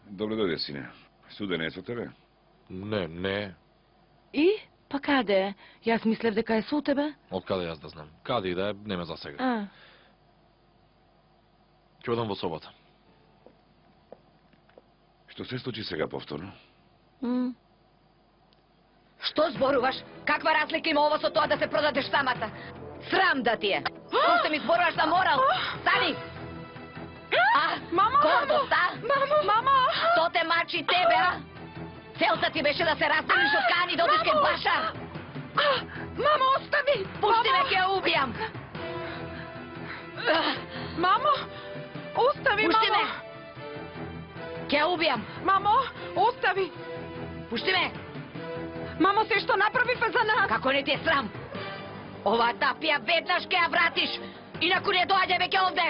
Добре дојде, сине. Суден е со тебе? Не. И? Па каде? Јас мислев дека е со тебе. Од каде јас да знам? Каде и да е, не ме засега. Ќе одам во собота. Што се случи сега повторно? Што зборуваш? Каква разлика има ово со тоа да се продадеш самата? Срам да ти е! Просто ми зборуваш за морал! Стани! Мамо! Гордост, Мамо! Што те мачи тебе, а? Целта ти беше да се разделиш од Каан и да одиш кај Башар! Мамо, остави! Пусти ме, ќе ја убијам! Мамо! Остави, Пусти мамо! ме! Ќе ја убијам! Мамо, остави! Пусти ме! Мамо, се што направи за нас! Како не ти е срам? Оваа тапија веднаш ќе ја вратиш! Инаку не доаѓа веќе овде!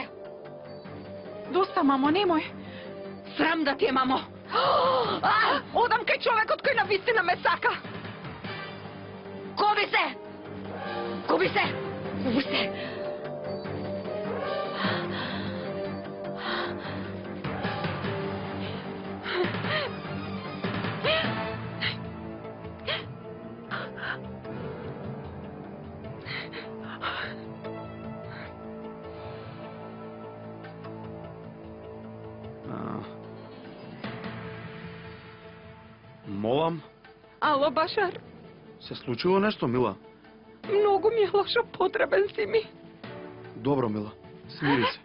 Доста, мамо, немој! Срам да ти е, мамо! Одам кај човекот кој навистина ме сака! Коби се! Куби се! Куби се! Молам, Ало, Башар, се случило нешто, Мила? многу ми е лошо, потребен си ми. Добро, Мила, смири се.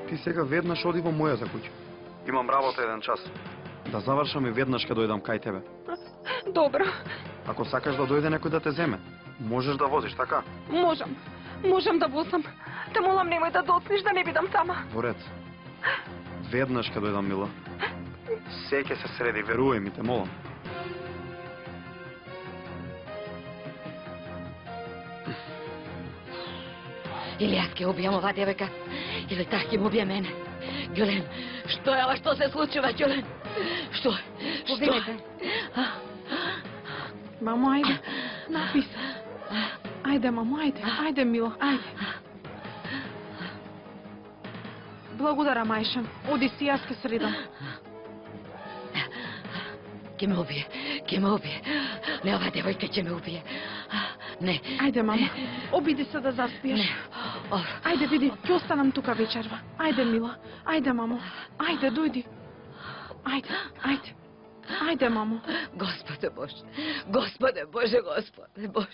Ти сега веднаш оди во мојата куќа. Имам работа 1 час. Да завршам и веднаш ке дојдам кај тебе. Добро, Ако сакаш да дојде некој да те земе, можеш да возиш, така? можам да возам. Те молам, немој да доцниш, да не бидам сама. Во ред. Веднаш ке дојдам, Мила. Се ќе се среди, верувај ми, те молам. Или јас ќе убијам оваа девојка, или таа ќе му убие мене. Ѓулен, што е ова, што се случува, Ѓулен? Што? Повинете. Мамо, ајде. Напи се. Ајде, мамо, ајде. Ајде, мила, ајде. Благодарам, Ајшан. Оди си, јас ке средам. Ќе ме убие, ќе ме убие. Не, оваа девојка ќе ме убие. Не. Ајде, мама. Обиди се да заспиеш. Не. Ајде, види, ќе останам тука вечерва. Ајде, мила. Ајде, мамо. Ајде, дојди. Ајде, ајде. Ајде, мамо. Господе Боже, Господе Боже, Господе Боже.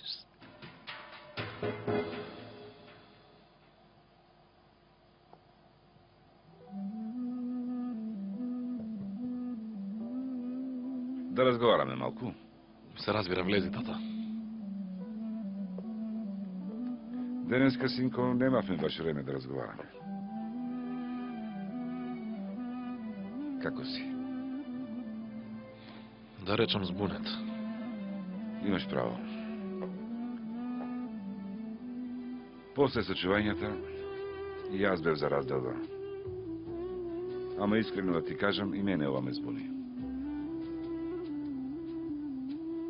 Да разговараме малку. Се разбира, влези, тата. Денеска, синко, немавме баш време да разговараме. Како си? Да речам збунет. Имаш право. После сочувањата, и јас бев за разделба. Ама искрено да ти кажам, и мене ова ме збуни.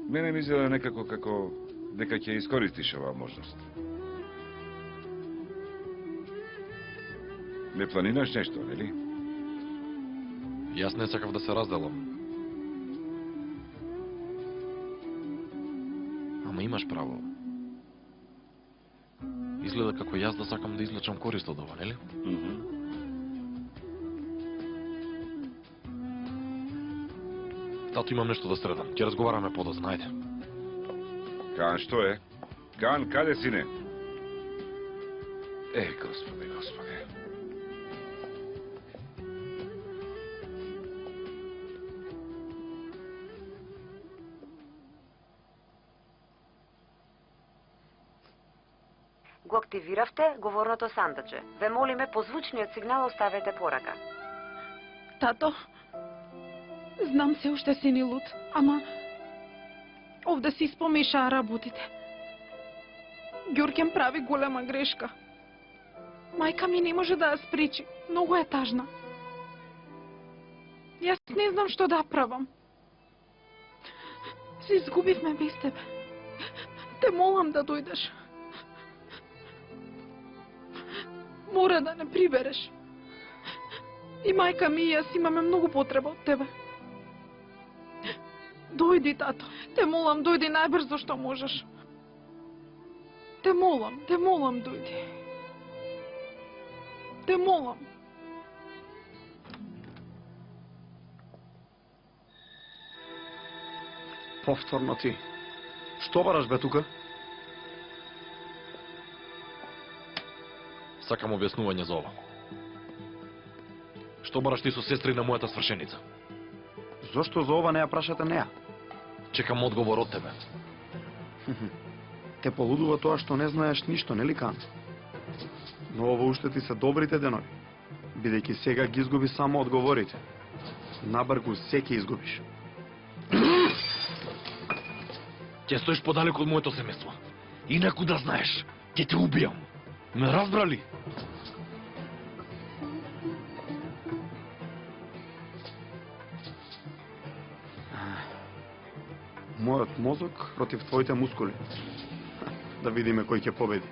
Мене ми изгледа некако како дека ќе искористиш оваа можност. Не планираш нешто, нели? Јас не сакав да се разделам. Ама имаш право. Изгледа како јас да сакам да извлечам корист од ова, нели? Тато, имам нешто да средам. Ќе разговараме подоцна, ајде. Кан, што е? Кан, каде си не? Господи, Господи. Го активиравте говорното сандаче. Ве молиме по звучниот сигнал оставете порака. Тато, знам се уште си ни луд, ама овде си спомешаа работите. Ѓорѓен прави голема грешка. Мајка ми не може да ја спречи. Многу е тажна. Јас не знам што да правам. Се изгубивме без тебе. Те молам да дојдеш. Мора да не прибереш. И мајка ми и јас имаме многу потреба од тебе. Дојди, тато. Те молам, дојди најбрзо што можеш. Те молам, дојди. Те молам. Повторно ти. Што бараш бе тука? Сакам објаснување за ова. Што бараш ти со сестри на мојата свршеница? Зошто за ова не ја прашате неа? Чекам одговор од тебе. Те полудува тоа што не знаеш ништо, нели, Кан? Но ово уште ти се добрите денови, бидејќи сега ги изгуби само одговорите. Набргу се ќе изгубиш. Ќе стоиш подалеку од моето семејство. Инаку да знаеш, ќе те убијам. Ме разбрали? Мојот мозок против твоите мускули. Да видиме кој ќе победи.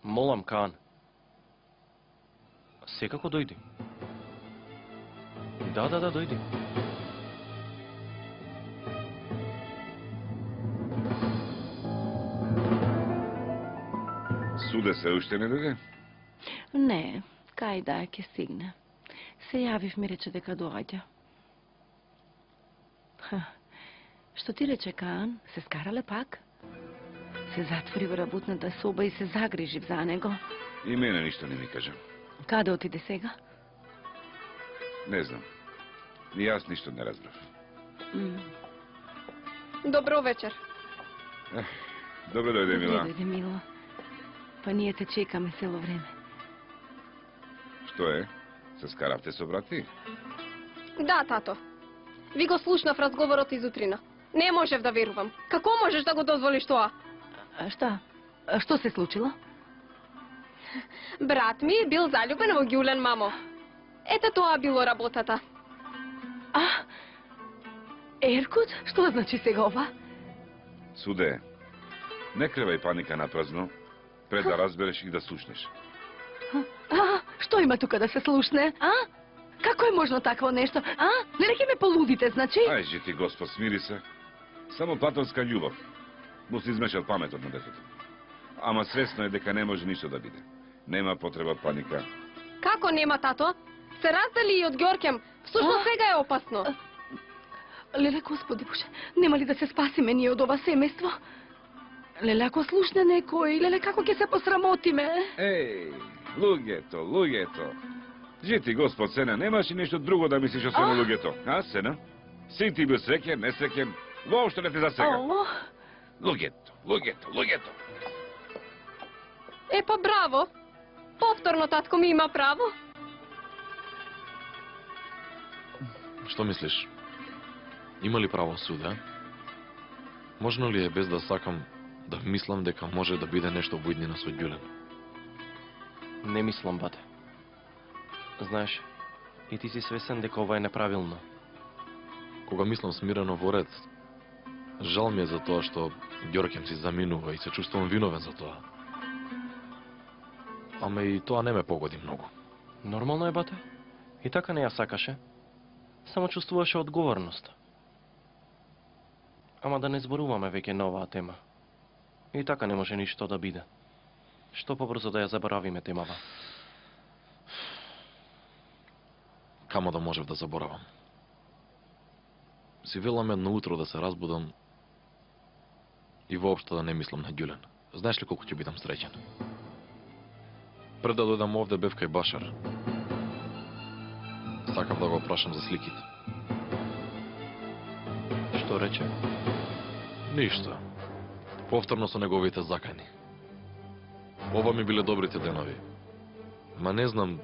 Молам, Кан. Секако дојди. Да, дојди. Суде се уште не дојде? Не, кај да ќе стигне. Се јавив ми рече дека доаѓа. Што ти рече Каан? Се скарале пак? Се затвори во работната соба и се загрижив за него. И мене ништо не ми кажа. Каде отиде сега? Не знам. Ни јас ништо не разбрав. Добро вечер. Добро дојде, Мила. Дојде, Мила. Па ние те чекаме цело време. Што е? Се скаравте со брати? Да, тато. Ви го слушнав разговорот изутрина. Не можев да верувам. Како можеш да го дозволиш тоа? Шта? Што се случило? Брат ми бил заљубен во Ѓулен, мамо. Ете тоа било работата. Еркут? Што значи сега ова? Суде, не кревај паника на празно, пред да разбереш и да слушнеш. Што има тука да се слушне? Како е можно такво нешто? Не ќе ме полудите, значи? Ајде ти, Господ, смири се. Само платонска љубов. Му се измешал паметот на детето. Ама свесно е дека не може ништо да биде. Нема потреба паника. Како нема, тато? Се раздали и од Ѓоркем. Всушност сега е опасно. Леле, Господи Боже, нема ли да се спасиме ние од ова семејство? Леле, ако слушне некој, леле, како ќе се посрамотиме? Луѓето. Жити, Господ, Сена, немаш и нешто друго да мислиш освен луѓето. Сена? Син ти бил среќен, несреќен, воопшто не те засега. Луѓето. Па браво. Повторно татко ми има право. Што мислиш? Има ли право суде? Можно ли е без да сакам да мислам дека може да биде нешто во иднина со Ѓулен? Не мислам, бате. Знаеш, и ти си свесен дека ова е неправилно. Кога мислам смирено во ред, жал ми е за тоа што Ѓоркем си заминува и се чувствувам виновен за тоа. Ама и тоа не ме погоди многу. Нормално е, бате. И така не ја сакаше. Само чувствуваше одговорност. Ама да не зборуваме веќе на оваа тема. И така не може ништо да биде. Што побрзо да ја заборавиме темава. Камо да можев да заборавам. Си велам едно утро да се разбудам и воопшто да не мислам на Ѓулен. Знаеш ли колку ќе бидам среќен? Пред да дојдам овде бев кај Башар. Сакав да го прашам за сликите. Што рече? Ништо. Повторно со неговите закани. Ова ми биле добрите денови. Ма не знам,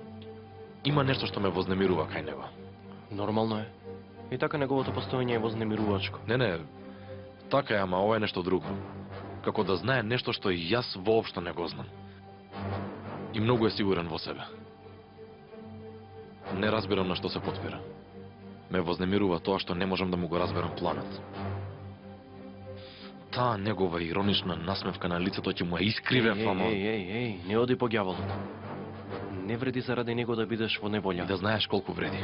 има нешто што ме вознемирува кај него. Нормално е. И така неговото постоење е вознемирувачко. Не, така е, ама ова е нешто друго. Како да знае нешто што и јас воопшто не го знам. И многу е сигурен во себе. Не разбирам на што се потпира. Ме вознемирува тоа што не можам да му го разберам планот. Таа негова иронична насмевка на лицето ќе му е искривен фамо. Не оди по ѓаволот. Не вреди заради него да бидеш во неволја. И да знаеш колку вреди.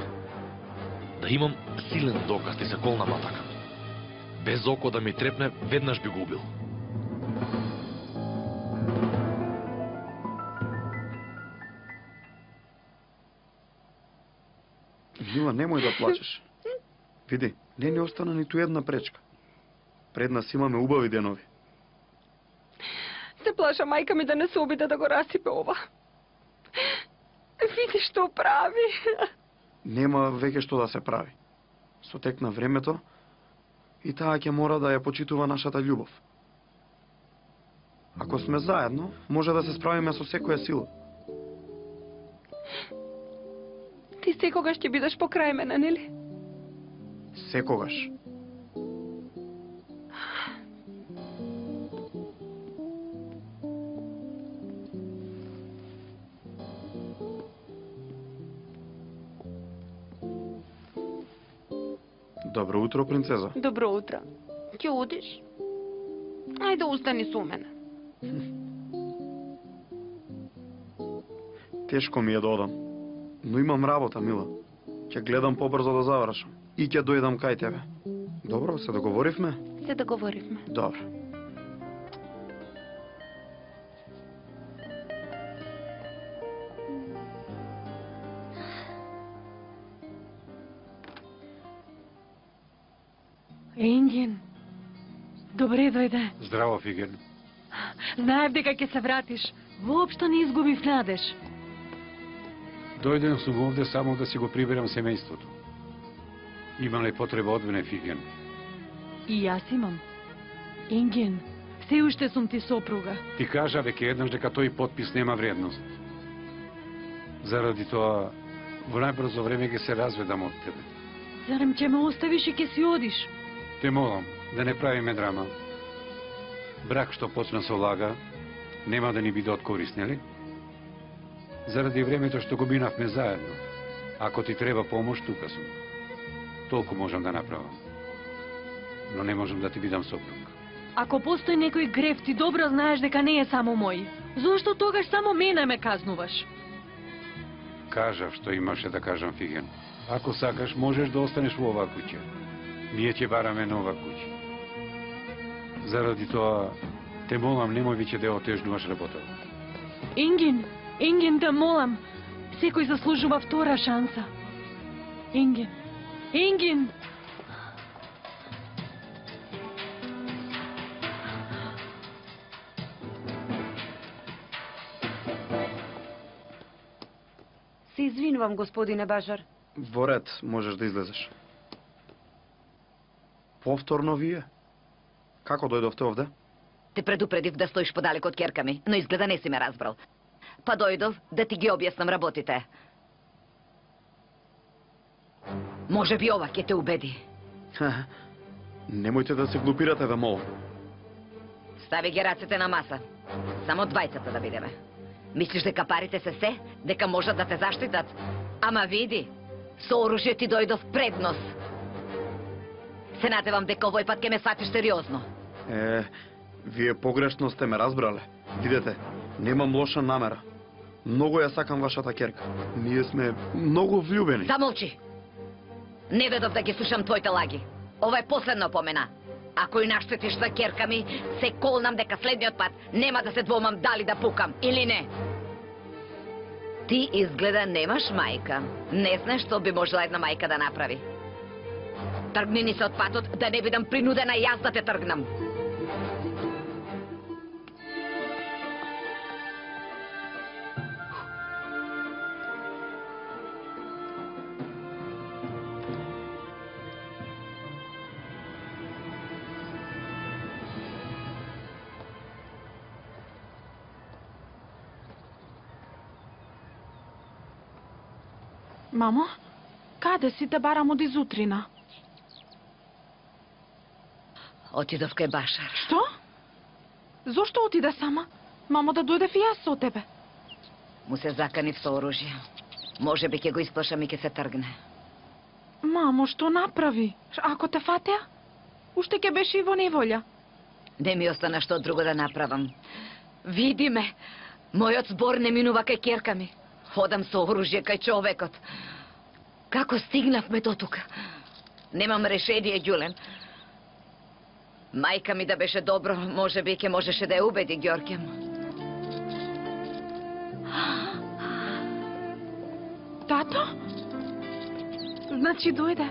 Да имам силен доказ и се колна матака. Без око да ми трепне, веднаш би го убил. Мила, немој да плачеш. Види, не ни остана ниту една пречка. Пред нас имаме убави денови. Се плаша мајка ми да не се обиде да го расипе ова. Види што прави. Нема веќе што да се прави. Со тек на времето и таа ќе мора да ја почитува нашата љубов. Ако сме заедно, може да се справиме со секоја сила. Ти секогаш ќе бидеш покрај мене, нели? Секогаш. Добро утро, принцеза. Добро утро. Ќе одиш? Ајде, остани со мене. Тешко ми е да одам, но имам работа, Мила. Ќе гледам побрзо да завршам и ќе дојдам кај тебе. Добро, се договоривме? Се договоривме. Добро. Енген, добре дојде. Здраво, Фиген. Знаев дека ќе се вратиш. Воопшто не изгубив надеж. Дојден сум овде само да си го приберам семејството. Имам ли потреба од мене, Фиген? И јас имам. Енген, се уште сум ти сопруга. Ти кажа веќе еднаш дека тој потпис нема вредност. Заради тоа, во најбрзо време ќе се разведам од тебе. Зарем ќе ме оставиш и ќе си одиш? Те молам да не правиме драма. Брак што почна со лага, нема да ни биде од корист, нели? Заради времето што го минавме заедно. Ако ти треба помош, тука сум. Толку можам да направам. Но не можам да ти бидам сопруг. Ако постои некој греф, ти добро знаеш дека не е само мој. Зошто тогаш само мене ме казнуваш? Кажав што имаше да кажам, Фиген. Ако сакаш, можеш да останеш во оваа куќа. Ние ќе бараме нова куќа. Заради тоа, те молам, немој веќе да отежнуваш работата. Енген, те молам. Секој заслужува втора шанса. Енген. Се извинувам, господине Бажар. Во ред, можеш да излезеш. Повторно вие? Како дојдовте овде? Те предупредив да стоиш подалеку од ќерка ми, но изгледа не си ме разбрал. Па дојдов да ти ги објаснам работите. Може би ова ќе те убеди. Немојте да се глупирате, ве молам. Стави ги рацете на маса. Само двајцата да видиме. Мислиш дека парите се се? Дека можат да те заштитат? Ама види, со оружје ти дојдов преднос. Се надевам дека овој пат ќе ме сватиш сериозно. Вие погрешно сте ме разбрале. Видете, немам лоша намера. Многу ја сакам вашата ќерка. Ние сме многу влюбени. Замолчи! Не ведов да ги слушам твоите лаги. Ова е последна опомена. Ако и наштетиш за ќерка ми, се колнам дека следниот пат нема да се двомам дали да пукам или не. Ти изгледа немаш мајка. Не знаеш што би можела една мајка да направи. Тргни ни се од патот, да не бидам принудена јас да те тргнам. Мамо, каде си, те барам од изутрина? Отидов кај Башар. Што? Зошто отиде сама? Мамо, да дојдев и јас со тебе. Му се заканив со оружје. Може би ќе го исплашам и ќе се тргне. Мамо, што направи? Ако те фатеа? Уште ќе беше и во неволја. Не ми остана што друго да направам. Види ме, мојот збор не минува кај ќерка ми. Ходам со оружје кај човекот. Како стигнавме до тука? Немам решение, Ѓулен. Мајка ми да беше добро, може би ќе можеше да ја убеди Ѓорѓем. Тато? Значи дојде.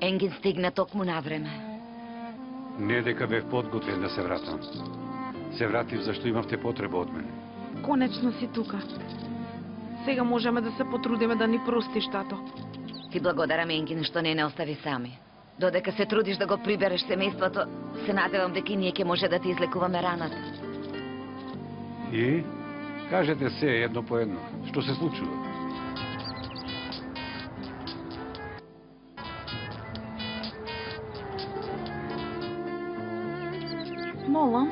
Енген стигна токму на време. Не дека бев подготвен да се вратам. Се вратив зашто имавте потреба од мене. Конечно си тука. Сега можеме да се потрудиме да ни простиш, тато. Ти благодарам, Енген, што не остави сами. Додека се трудиш да го прибереш семејството, се надевам дека и ние ќе може да ти излекуваме раната. И? Кажете се едно по едно. Што се случува? Молам.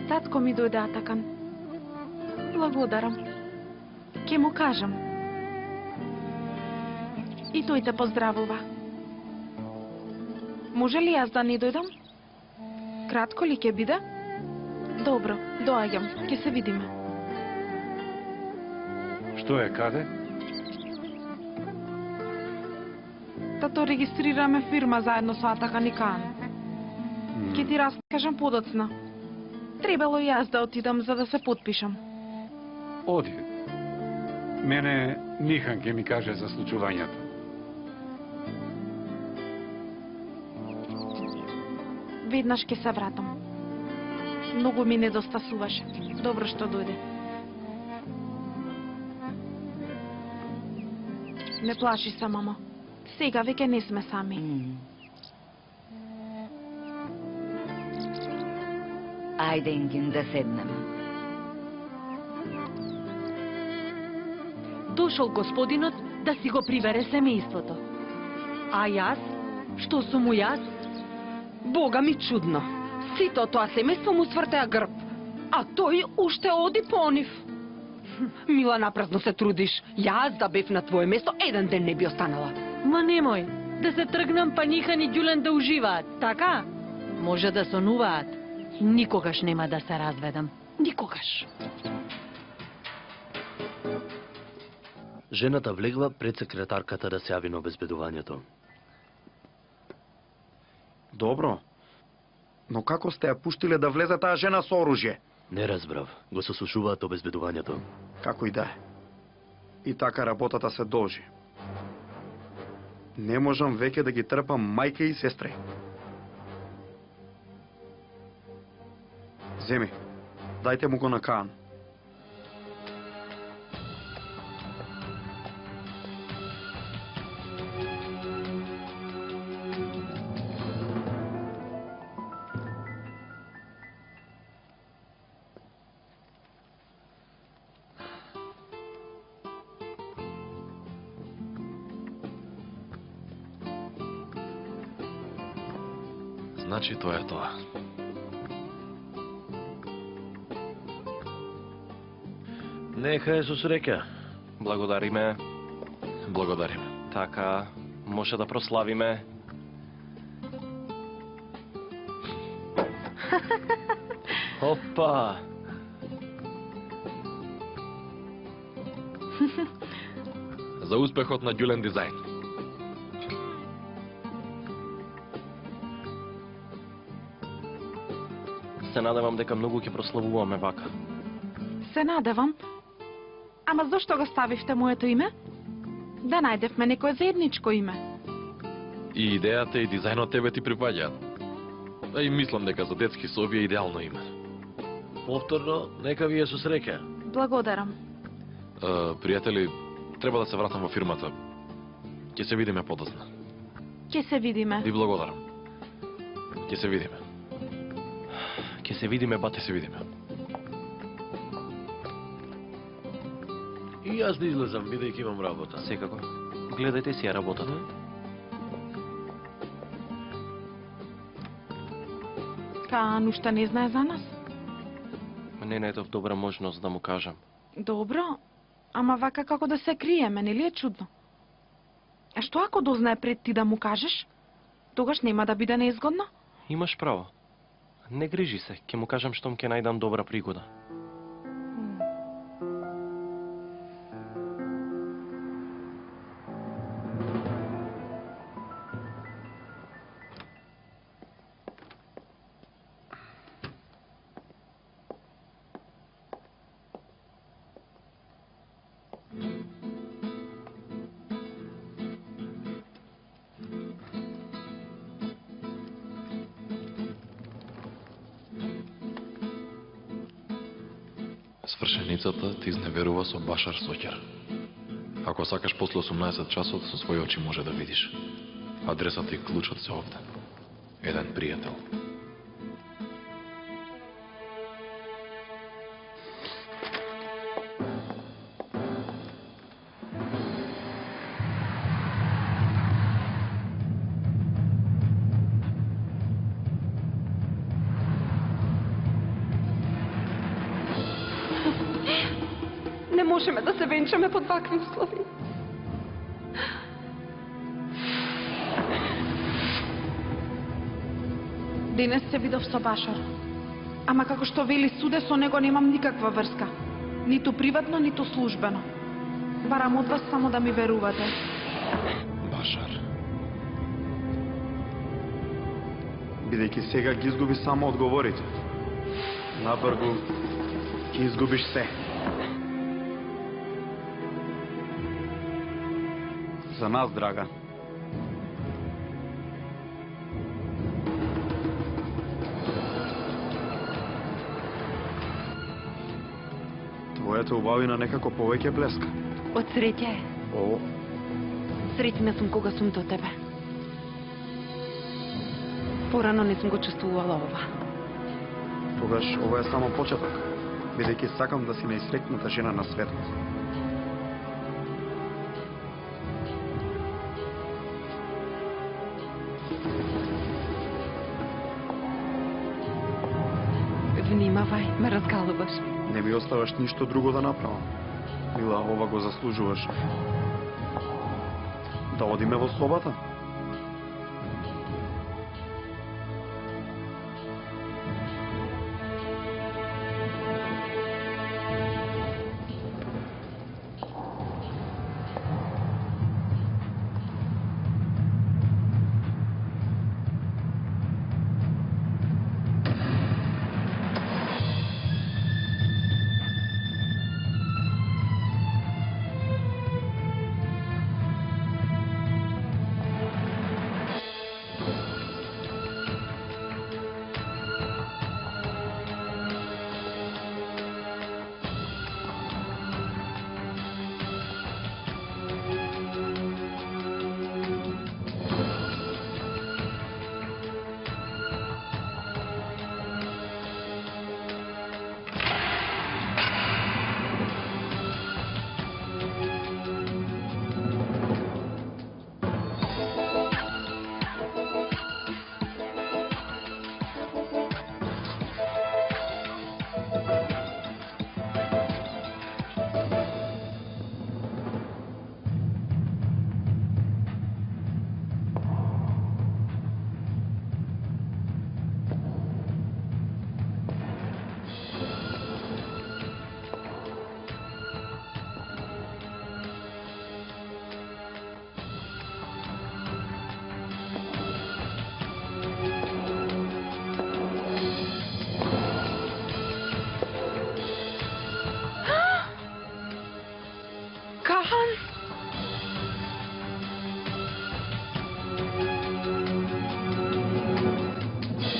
Татко ми дојде атакан. Благодарам. Ке му кажам. И тој те поздравува. Може ли јас да не дојдам? Кратко ли ќе биде? Добро, доаѓам. Ке се видиме. Што е, каде? Тато, регистрираме фирма заедно со Атакан и Каан. Ке ти раскажам подоцна. Требало и јас да отидам за да се потпишам. Оди. Мене Нихан ќе ми каже за случувањето. Веднаш ке се вратам. Многу ми недостасуваше. Добро што дојде. Не плаши се, мама. Сега веќе не сме сами. Ајде, Ингин, да седнем. Дошол господинот да си го прибере семејството. А јас? Што сум му јас? Бога ми чудно. Сито тоа семејство му свртеа грб, а тој уште оди по нив. Мила, напразно се трудиш. Јас да бев на твое место, еден ден не би останала. Ма немој, да се тргнам па Нихан и Ѓулен да уживаат, така? Може да сонуваат. Никогаш нема да се разведам. Никогаш. Жената влегла пред секретарката да се јави на обезбедувањето. Добро. Но како сте ја пуштиле да влезе таа жена со оружје? Не разбрав. Го сослушуваат обезбедувањето. Како и да е. И така работата се должи. Не можам веќе да ги трпам мајка и сестри. Земи, дајте му го на Каан. Значи тоа е тоа. Нека е со среќа. Благодариме. Благодариме. Така, може да прославиме. Опа! За успехот на Ѓулен дизајн. Се надевам дека многу ќе прославуваме вака. Се надевам. Ама зошто го ставивте моето име? Да најдевме некое заедничко име. И идејата и дизајнот тебе ти припаѓаат. А и мислам дека за детски соби е идеално име. Повторно, нека ви е со среќа. Благодарам. Пријатели, треба да се вратам во фирмата. Ќе се видиме подоцна. Ке се видиме. Ви благодарам. Ќе се видиме. Ќе се видиме, бате. Ќе се видиме. И јас да излезам, бидејќи имам работа. Секако. Гледајте си ја работата. Каан уште не знае за нас? Не најдов добра можност да му кажам. Добро, ама вака како да се криеме, нели е чудно? А што ако дознае пред ти да му кажеш? Тогаш нема да биде неизгодно? Имаш право. Не грижи се, ќе му кажам штом ќе најдам добра пригода. Свршеницата ти изневерува со Башар Сокер. Ако сакаш после 18 часот, со своји очи може да видиш. Адресата и клучот се овде. Еден пријател. Не можеме да се венчаме под вакви услови. Денес се видов со Башар. Ама како што вели суде, со него немам никаква врска. Ниту приватно, ниту службено. Барам од вас само да ми верувате. Башар. бидејќи сега ги изгуби само одговорите. Набргу ќе изгубиш се. За нас, драга. Твојата убавина некако повеќе блеска. Од среќа е. О, Среќна сум кога сум до тебе. Порано не сум го чувствувала ова. тогаш ова е само почеток, бидејќи сакам да си најсреќната жена на светот. Внимавај, ме разгалуваш. Не ми оставаш ништо друго да направам. Мила, ова го заслужуваш. Да одиме во собата?